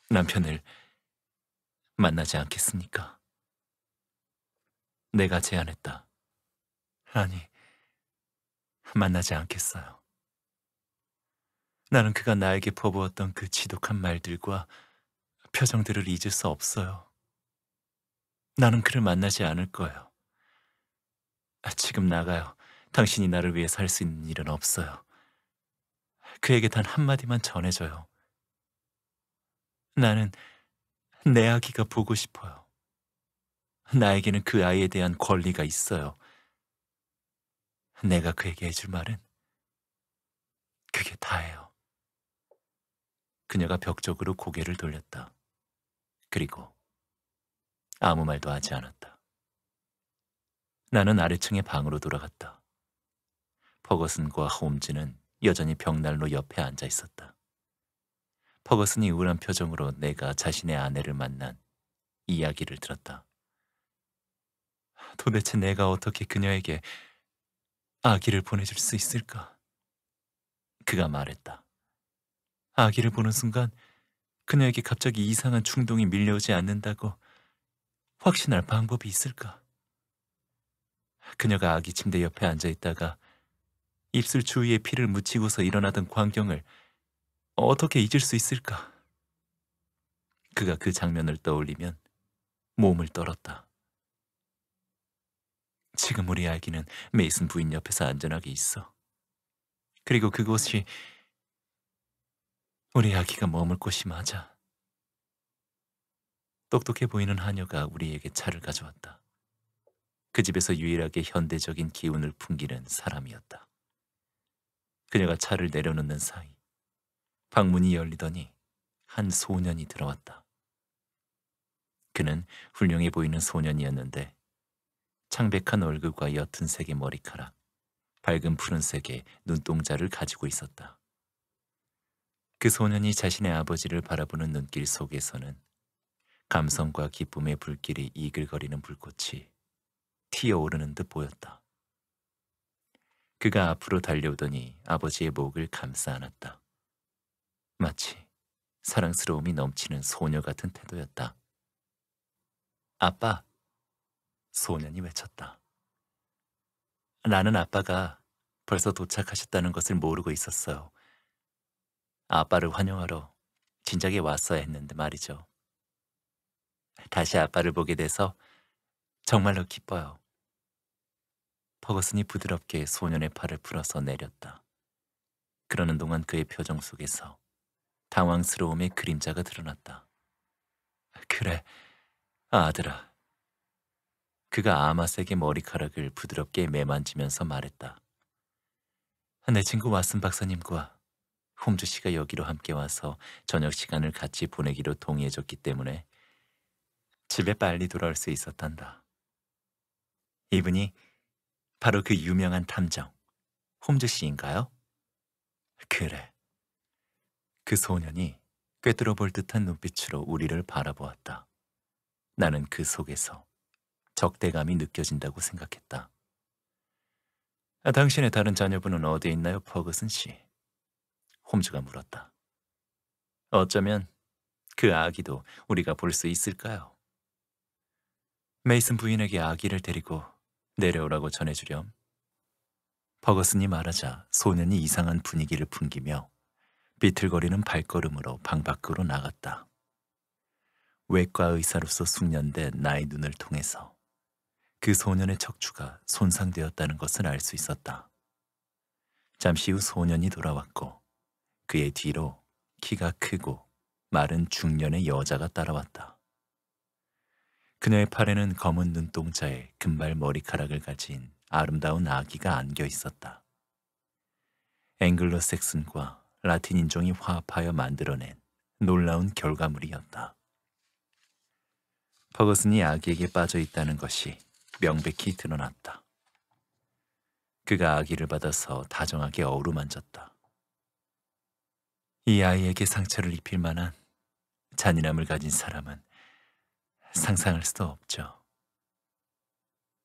남편을 만나지 않겠습니까? 내가 제안했다. 아니, 만나지 않겠어요. 나는 그가 나에게 퍼부었던 그 지독한 말들과 표정들을 잊을 수 없어요. 나는 그를 만나지 않을 거예요. 지금 나가요. 당신이 나를 위해서 할 수 있는 일은 없어요. 그에게 단 한마디만 전해줘요. 나는 내 아기가 보고 싶어요. 나에게는 그 아이에 대한 권리가 있어요. 내가 그에게 해줄 말은 그게 다예요. 그녀가 벽 쪽으로 고개를 돌렸다. 그리고 아무 말도 하지 않았다. 나는 아래층의 방으로 돌아갔다. 퍼거슨과 홈즈는 여전히 벽난로 옆에 앉아 있었다. 퍼거슨이 우울한 표정으로 내가 자신의 아내를 만난 이야기를 들었다. 도대체 내가 어떻게 그녀에게 아기를 보내줄 수 있을까? 그가 말했다. 아기를 보는 순간 그녀에게 갑자기 이상한 충동이 밀려오지 않는다고 확신할 방법이 있을까? 그녀가 아기 침대 옆에 앉아 있다가 입술 주위에 피를 묻히고서 일어나던 광경을 어떻게 잊을 수 있을까? 그가 그 장면을 떠올리면 몸을 떨었다. 지금 우리 아기는 메이슨 부인 옆에서 안전하게 있어. 그리고 그곳이 우리 아기가 머물 곳이 맞아. 똑똑해 보이는 하녀가 우리에게 차를 가져왔다. 그 집에서 유일하게 현대적인 기운을 풍기는 사람이었다. 그녀가 차를 내려놓는 사이 방문이 열리더니 한 소년이 들어왔다. 그는 훌륭해 보이는 소년이었는데 창백한 얼굴과 옅은 색의 머리카락, 밝은 푸른색의 눈동자를 가지고 있었다. 그 소년이 자신의 아버지를 바라보는 눈길 속에서는 감성과 기쁨의 불길이 이글거리는 불꽃이 튀어오르는 듯 보였다. 그가 앞으로 달려오더니 아버지의 목을 감싸 안았다. 마치 사랑스러움이 넘치는 소녀 같은 태도였다. 아빠! 소년이 외쳤다. 나는 아빠가 벌써 도착하셨다는 것을 모르고 있었어요. 아빠를 환영하러 진작에 왔어야 했는데 말이죠. 다시 아빠를 보게 돼서 정말로 기뻐요. 퍼거슨이 부드럽게 소년의 팔을 풀어서 내렸다. 그러는 동안 그의 표정 속에서 당황스러움의 그림자가 드러났다. 그래, 아들아. 그가 아마색의 머리카락을 부드럽게 매만지면서 말했다. 내 친구 왓슨 박사님과 홈즈 씨가 여기로 함께 와서 저녁 시간을 같이 보내기로 동의해줬기 때문에 집에 빨리 돌아올 수 있었단다. 이분이 바로 그 유명한 탐정, 홈즈 씨인가요? 그래. 그 소년이 꿰뚫어 볼 듯한 눈빛으로 우리를 바라보았다. 나는 그 속에서 적대감이 느껴진다고 생각했다. 당신의 다른 자녀분은 어디에 있나요, 퍼거슨 씨? 홈즈가 물었다. 어쩌면 그 아기도 우리가 볼 수 있을까요? 메이슨 부인에게 아기를 데리고 내려오라고 전해주렴. 퍼거슨이 말하자 소년이 이상한 분위기를 풍기며 비틀거리는 발걸음으로 방 밖으로 나갔다. 외과 의사로서 숙련된 나의 눈을 통해서 그 소년의 척추가 손상되었다는 것을 알 수 있었다. 잠시 후 소년이 돌아왔고 그의 뒤로 키가 크고 마른 중년의 여자가 따라왔다. 그녀의 팔에는 검은 눈동자에 금발 머리카락을 가진 아름다운 아기가 안겨 있었다. 앵글로 섹슨과 라틴 인종이 화합하여 만들어낸 놀라운 결과물이었다. 퍼거슨이 아기에게 빠져 있다는 것이 명백히 드러났다. 그가 아기를 받아서 다정하게 어루만졌다. 이 아이에게 상처를 입힐 만한 잔인함을 가진 사람은 상상할 수도 없죠.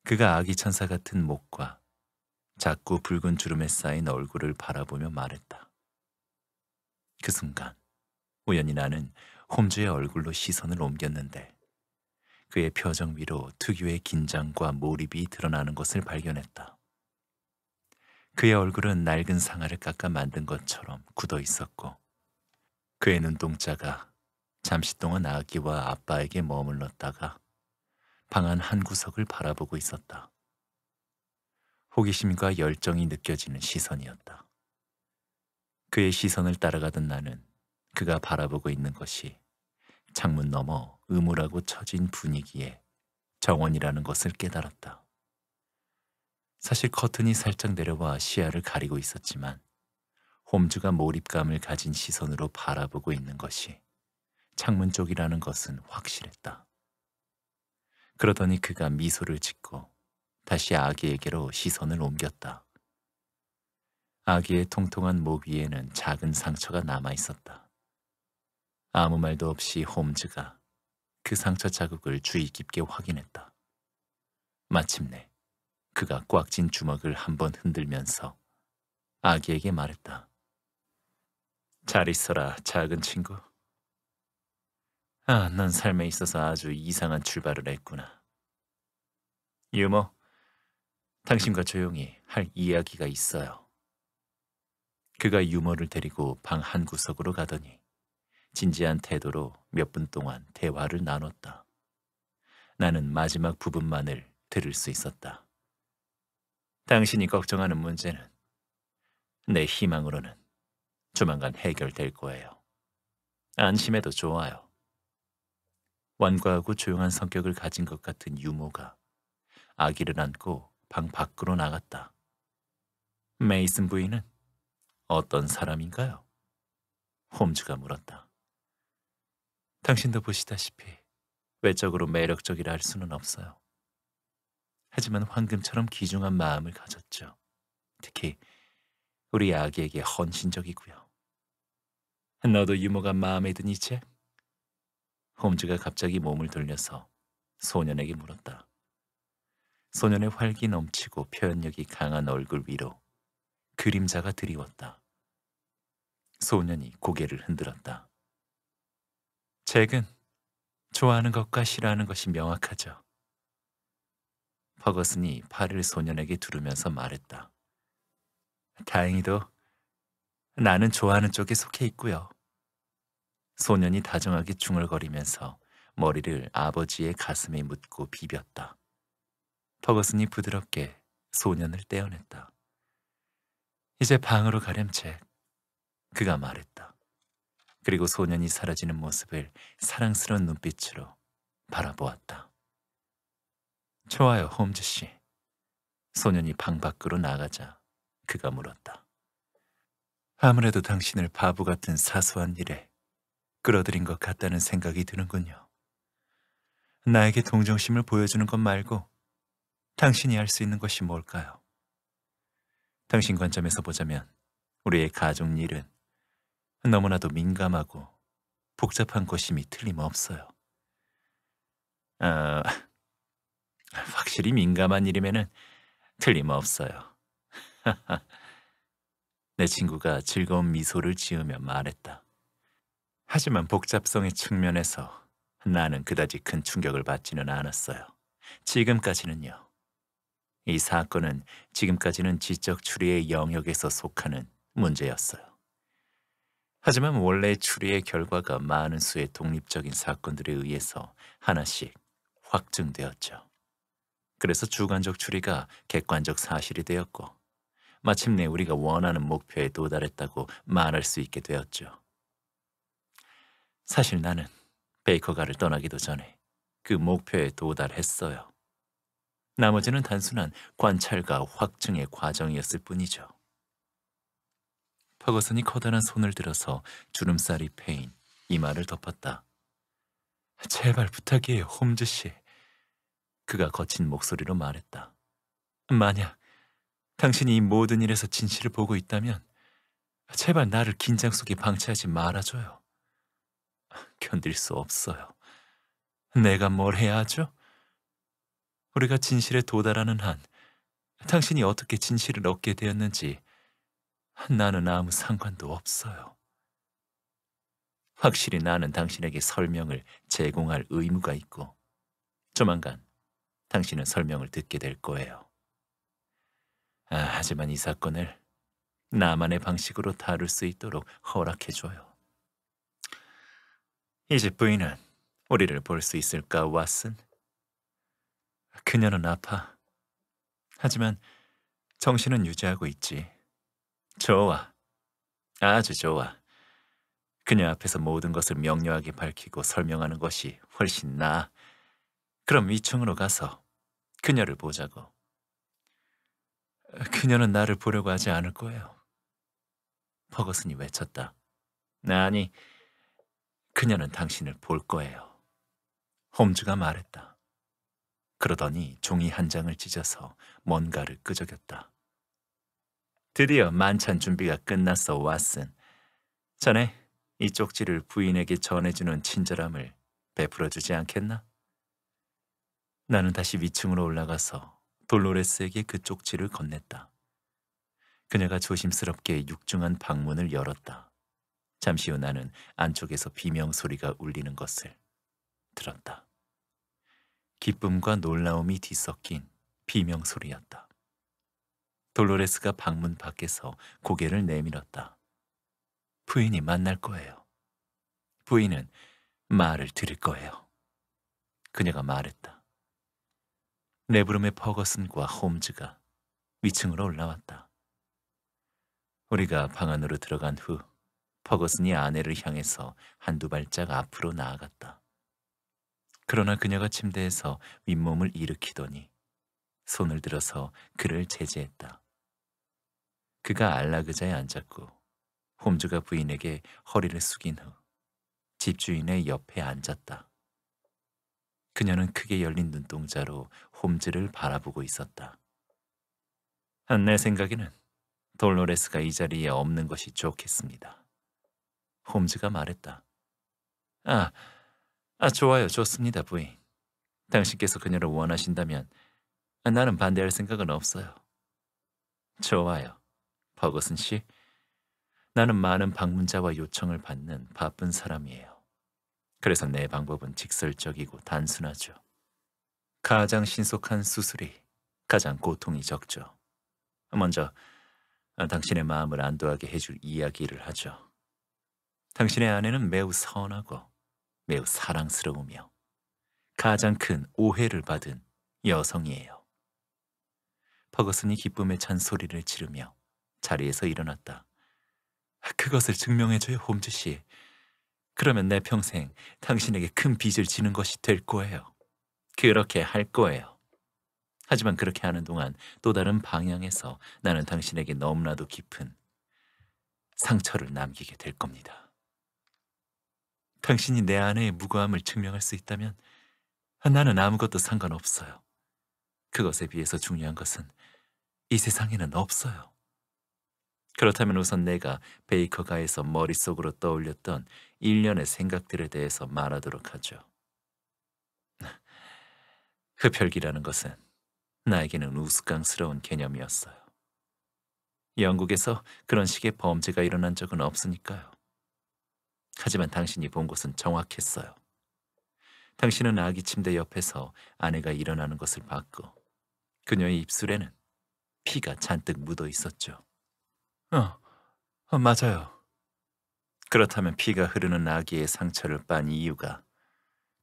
그가 아기 천사 같은 목과 작고 붉은 주름에 쌓인 얼굴을 바라보며 말했다. 그 순간 우연히 나는 홈즈의 얼굴로 시선을 옮겼는데 그의 표정 위로 특유의 긴장과 몰입이 드러나는 것을 발견했다. 그의 얼굴은 낡은 상아를 깎아 만든 것처럼 굳어 있었고 그의 눈동자가 잠시 동안 아기와 아빠에게 머물렀다가 방 안 한 구석을 바라보고 있었다. 호기심과 열정이 느껴지는 시선이었다. 그의 시선을 따라가던 나는 그가 바라보고 있는 것이 창문 너머 음울하고 처진 분위기에 정원이라는 것을 깨달았다. 사실 커튼이 살짝 내려와 시야를 가리고 있었지만 홈즈가 몰입감을 가진 시선으로 바라보고 있는 것이 창문 쪽이라는 것은 확실했다. 그러더니 그가 미소를 짓고 다시 아기에게로 시선을 옮겼다. 아기의 통통한 목 위에는 작은 상처가 남아 있었다. 아무 말도 없이 홈즈가 그 상처 자국을 주의 깊게 확인했다. 마침내 그가 꽉 쥔 주먹을 한번 흔들면서 아기에게 말했다. 잘 있어라, 작은 친구. 아, 넌 삶에 있어서 아주 이상한 출발을 했구나. 유머, 당신과 조용히 할 이야기가 있어요. 그가 유머를 데리고 방 한 구석으로 가더니 진지한 태도로 몇 분 동안 대화를 나눴다. 나는 마지막 부분만을 들을 수 있었다. 당신이 걱정하는 문제는 내 희망으로는 조만간 해결될 거예요. 안심해도 좋아요. 완고하고 조용한 성격을 가진 것 같은 유모가 아기를 안고 방 밖으로 나갔다. 메이슨 부인은 어떤 사람인가요? 홈즈가 물었다. 당신도 보시다시피 외적으로 매력적이라 할 수는 없어요. 하지만 황금처럼 귀중한 마음을 가졌죠. 특히 우리 아기에게 헌신적이고요. 너도 유모가 마음에 드니, 잭? 홈즈가 갑자기 몸을 돌려서 소년에게 물었다. 소년의 활기 넘치고 표현력이 강한 얼굴 위로 그림자가 드리웠다. 소년이 고개를 흔들었다. 잭은 좋아하는 것과 싫어하는 것이 명확하죠. 퍼거슨이 팔을 소년에게 두르면서 말했다. 다행히도 나는 좋아하는 쪽에 속해 있고요. 소년이 다정하게 중얼거리면서 머리를 아버지의 가슴에 묻고 비볐다. 퍼거슨이 부드럽게 소년을 떼어냈다. 이제 방으로 가렴, 잭. 그가 말했다. 그리고 소년이 사라지는 모습을 사랑스러운 눈빛으로 바라보았다. 좋아요, 홈즈 씨. 소년이 방 밖으로 나가자 그가 물었다. 아무래도 당신을 바보 같은 사소한 일에 끌어들인 것 같다는 생각이 드는군요. 나에게 동정심을 보여주는 것 말고 당신이 할 수 있는 것이 뭘까요? 당신 관점에서 보자면 우리의 가족 일은 너무나도 민감하고 복잡한 것임이 틀림없어요. 아, 확실히 민감한 일이면은 틀림없어요. 내 친구가 즐거운 미소를 지으며 말했다. 하지만 복잡성의 측면에서 나는 그다지 큰 충격을 받지는 않았어요. 지금까지는요. 이 사건은 지금까지는 지적 추리의 영역에서 속하는 문제였어요. 하지만 원래 추리의 결과가 많은 수의 독립적인 사건들에 의해서 하나씩 확증되었죠. 그래서 주관적 추리가 객관적 사실이 되었고 마침내 우리가 원하는 목표에 도달했다고 말할 수 있게 되었죠. 사실 나는 베이커가를 떠나기도 전에 그 목표에 도달했어요. 나머지는 단순한 관찰과 확증의 과정이었을 뿐이죠. 퍼거슨이 커다란 손을 들어서 주름살이 패인 이마를 덮었다. 제발 부탁이에요, 홈즈 씨. 그가 거친 목소리로 말했다. 만약 당신이 이 모든 일에서 진실을 보고 있다면 제발 나를 긴장 속에 방치하지 말아줘요. 견딜 수 없어요. 내가 뭘 해야 하죠? 우리가 진실에 도달하는 한 당신이 어떻게 진실을 얻게 되었는지 나는 아무 상관도 없어요. 확실히 나는 당신에게 설명을 제공할 의무가 있고 조만간 당신은 설명을 듣게 될 거예요. 하지만 이 사건을 나만의 방식으로 다룰 수 있도록 허락해줘요. 이제 부인은 우리를 볼 수 있을까, 왓슨? 그녀는 아파. 하지만 정신은 유지하고 있지. 좋아. 아주 좋아. 그녀 앞에서 모든 것을 명료하게 밝히고 설명하는 것이 훨씬 나아. 그럼 위층으로 가서 그녀를 보자고. 그녀는 나를 보려고 하지 않을 거예요. 퍼거슨이 외쳤다. 아니, 그녀는 당신을 볼 거예요. 홈즈가 말했다. 그러더니 종이 한 장을 찢어서 뭔가를 끄적였다. 드디어 만찬 준비가 끝났어, 왓슨. 자네, 이 쪽지를 부인에게 전해주는 친절함을 베풀어주지 않겠나? 나는 다시 위층으로 올라가서 돌로레스에게 그 쪽지를 건넸다. 그녀가 조심스럽게 육중한 방문을 열었다. 잠시 후 나는 안쪽에서 비명소리가 울리는 것을 들었다. 기쁨과 놀라움이 뒤섞인 비명소리였다. 돌로레스가 방문 밖에서 고개를 내밀었다. 부인이 만날 거예요. 부인은 말을 들을 거예요. 그녀가 말했다. 내 부름에 퍼거슨과 홈즈가 위층으로 올라왔다. 우리가 방 안으로 들어간 후 퍼거슨이 아내를 향해서 한두 발짝 앞으로 나아갔다. 그러나 그녀가 침대에서 윗몸을 일으키더니 손을 들어서 그를 제지했다. 그가 안락의자에 앉았고 홈즈가 부인에게 허리를 숙인 후 집주인의 옆에 앉았다. 그녀는 크게 열린 눈동자로 홈즈를 바라보고 있었다. 내 생각에는 돌로레스가 이 자리에 없는 것이 좋겠습니다. 홈즈가 말했다. 좋아요. 좋습니다, 부인. 당신께서 그녀를 원하신다면 나는 반대할 생각은 없어요. 좋아요. 버거슨 씨, 나는 많은 방문자와 요청을 받는 바쁜 사람이에요. 그래서 내 방법은 직설적이고 단순하죠. 가장 신속한 수술이 가장 고통이 적죠. 먼저 당신의 마음을 안도하게 해줄 이야기를 하죠. 당신의 아내는 매우 선하고 매우 사랑스러우며 가장 큰 오해를 받은 여성이에요. 퍼거슨이 기쁨에 찬 소리를 지르며 자리에서 일어났다. 그것을 증명해줘요, 홈즈 씨. 그러면 내 평생 당신에게 큰 빚을 지는 것이 될 거예요. 그렇게 할 거예요. 하지만 그렇게 하는 동안 또 다른 방향에서 나는 당신에게 너무나도 깊은 상처를 남기게 될 겁니다. 당신이 내 아내의 무고함을 증명할 수 있다면 나는 아무것도 상관없어요. 그것에 비해서 중요한 것은 이 세상에는 없어요. 그렇다면 우선 내가 베이커가에서 머릿속으로 떠올렸던 일련의 생각들에 대해서 말하도록 하죠. 흡혈귀라는 것은 나에게는 우스꽝스러운 개념이었어요. 영국에서 그런 식의 범죄가 일어난 적은 없으니까요. 하지만 당신이 본 곳은 정확했어요. 당신은 아기 침대 옆에서 아내가 일어나는 것을 봤고 그녀의 입술에는 피가 잔뜩 묻어 있었죠. 맞아요. 그렇다면 피가 흐르는 아기의 상처를 빤 이유가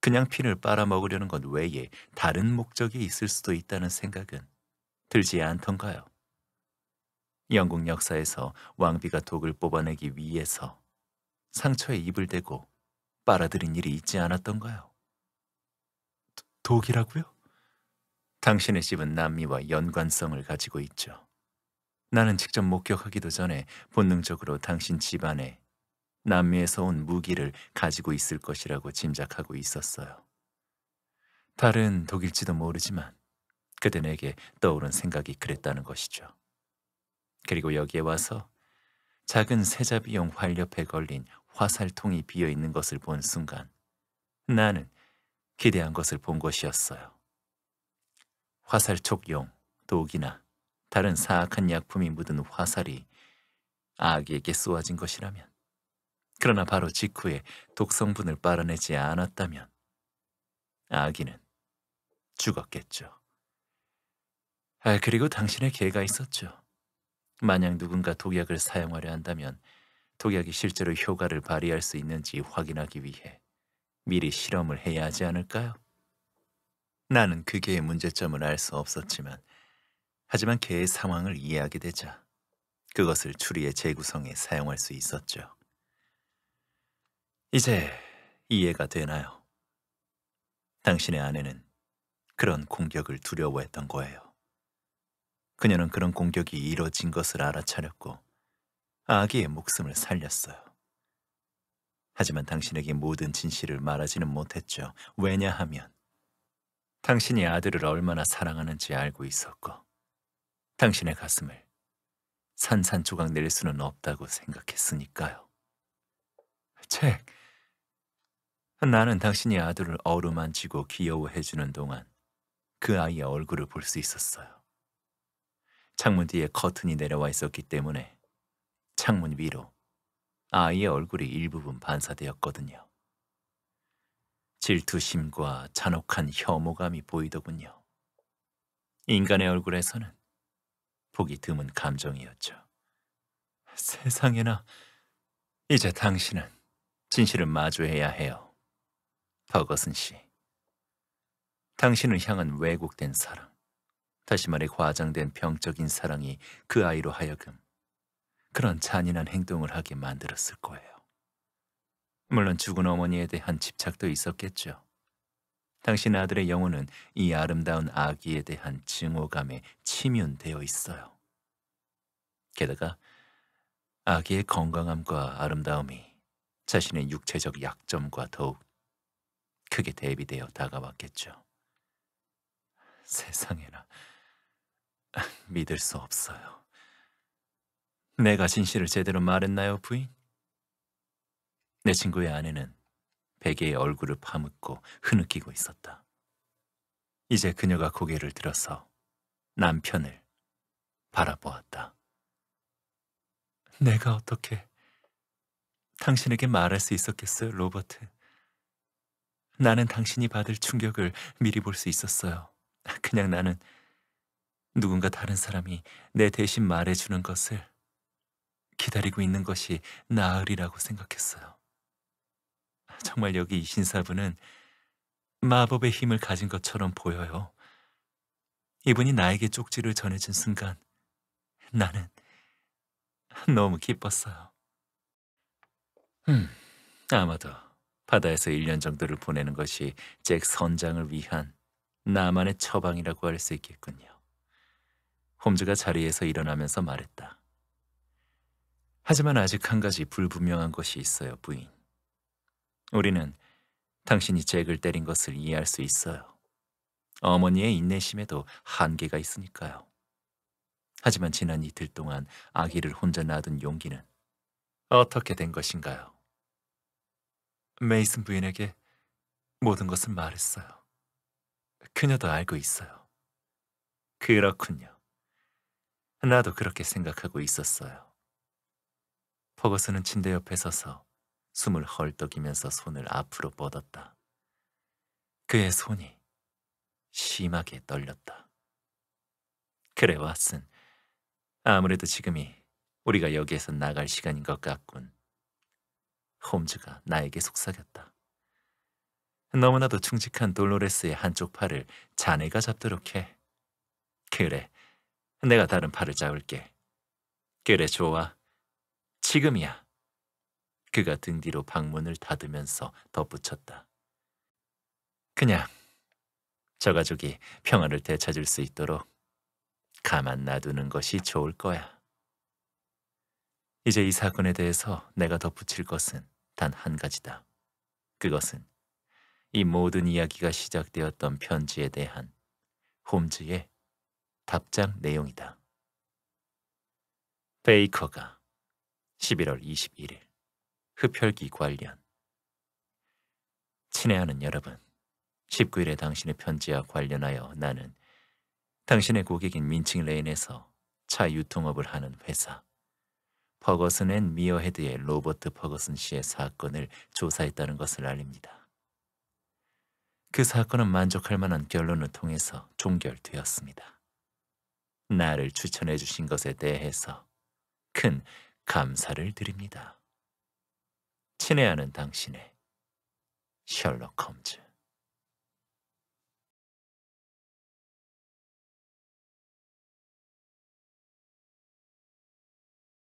그냥 피를 빨아먹으려는 것 외에 다른 목적이 있을 수도 있다는 생각은 들지 않던가요? 영국 역사에서 왕비가 독을 뽑아내기 위해서 상처에 입을 대고 빨아들인 일이 있지 않았던가요? 독이라고요? 당신의 집은 남미와 연관성을 가지고 있죠. 나는 직접 목격하기도 전에 본능적으로 당신 집안에 남미에서 온 무기를 가지고 있을 것이라고 짐작하고 있었어요. 다른 독일지도 모르지만 그때 내게 떠오른 생각이 그랬다는 것이죠. 그리고 여기에 와서 작은 세자비용 활렵에 걸린 화살통이 비어있는 것을 본 순간 나는 기대한 것을 본 것이었어요. 화살촉용, 독이나 다른 사악한 약품이 묻은 화살이 아기에게 쏘아진 것이라면, 그러나 바로 직후에 독성분을 빨아내지 않았다면 아기는 죽었겠죠. 그리고 당신의 개가 있었죠. 만약 누군가 독약을 사용하려 한다면 독약이 실제로 효과를 발휘할 수 있는지 확인하기 위해 미리 실험을 해야 하지 않을까요? 나는 그 개의 문제점을 알 수 없었지만, 하지만 개의 상황을 이해하게 되자 그것을 추리의 재구성에 사용할 수 있었죠. 이제 이해가 되나요? 당신의 아내는 그런 공격을 두려워했던 거예요. 그녀는 그런 공격이 이뤄진 것을 알아차렸고 아기의 목숨을 살렸어요. 하지만 당신에게 모든 진실을 말하지는 못했죠. 왜냐하면 당신이 아들을 얼마나 사랑하는지 알고 있었고, 당신의 가슴을 산산조각 낼 수는 없다고 생각했으니까요. 책, 나는 당신이 아들을 어루만지고 귀여워해주는 동안 그 아이의 얼굴을 볼 수 있었어요. 창문 뒤에 커튼이 내려와 있었기 때문에 창문 위로 아이의 얼굴이 일부분 반사되었거든요. 질투심과 잔혹한 혐오감이 보이더군요. 인간의 얼굴에서는 보기 드문 감정이었죠. 세상에나, 이제 당신은 진실을 마주해야 해요. 버거슨 씨. 당신을 향한 왜곡된 사랑, 다시 말해 과장된 병적인 사랑이 그 아이로 하여금 그런 잔인한 행동을 하게 만들었을 거예요. 물론 죽은 어머니에 대한 집착도 있었겠죠. 당신 아들의 영혼은 이 아름다운 아기에 대한 증오감에 침윤되어 있어요. 게다가 아기의 건강함과 아름다움이 자신의 육체적 약점과 더욱 크게 대비되어 다가왔겠죠. 세상에나, 믿을 수 없어요. 내가 진실을 제대로 말했나요, 부인? 내 친구의 아내는 베개의 얼굴을 파묻고 흐느끼고 있었다. 이제 그녀가 고개를 들어서 남편을 바라보았다. 내가 어떻게 당신에게 말할 수 있었겠어요, 로버트? 나는 당신이 받을 충격을 미리 볼 수 있었어요. 그냥 나는 누군가 다른 사람이 내 대신 말해주는 것을 기다리고 있는 것이 나으리라고 생각했어요. 정말 여기 이 신사분은 마법의 힘을 가진 것처럼 보여요. 이분이 나에게 쪽지를 전해준 순간 나는 너무 기뻤어요. 아마도 바다에서 1년 정도를 보내는 것이 잭 선장을 위한 나만의 처방이라고 할 수 있겠군요. 홈즈가 자리에서 일어나면서 말했다. 하지만 아직 한 가지 불분명한 것이 있어요, 부인. 우리는 당신이 잭을 때린 것을 이해할 수 있어요. 어머니의 인내심에도 한계가 있으니까요. 하지만 지난 이틀 동안 아기를 혼자 놔둔 용기는 어떻게 된 것인가요? 메이슨 부인에게 모든 것을 말했어요. 그녀도 알고 있어요. 그렇군요. 나도 그렇게 생각하고 있었어요. 퍼거슨은 침대 옆에 서서 숨을 헐떡이면서 손을 앞으로 뻗었다. 그의 손이 심하게 떨렸다. 그래, 왓슨. 아무래도 지금이 우리가 여기에서 나갈 시간인 것 같군. 홈즈가 나에게 속삭였다. 너무나도 충직한 돌로레스의 한쪽 팔을 자네가 잡도록 해. 그래, 내가 다른 팔을 잡을게. 그래, 좋아. 지금이야. 그가 등 뒤로 방문을 닫으면서 덧붙였다. 그냥 저 가족이 평화를 되찾을 수 있도록 가만 놔두는 것이 좋을 거야. 이제 이 사건에 대해서 내가 덧붙일 것은 단 한 가지다. 그것은 이 모든 이야기가 시작되었던 편지에 대한 홈즈의 답장 내용이다. 베이커가 11월 21일 흡혈귀 관련. 친애하는 여러분, 19일에 당신의 편지와 관련하여 나는 당신의 고객인 민칭 레인에서 차 유통업을 하는 회사 퍼거슨 앤 미어헤드의 로버트 퍼거슨 씨의 사건을 조사했다는 것을 알립니다. 그 사건은 만족할 만한 결론을 통해서 종결되었습니다. 나를 추천해 주신 것에 대해서 큰 감사를 드립니다. 친애하는 당신의 셜록 홈즈.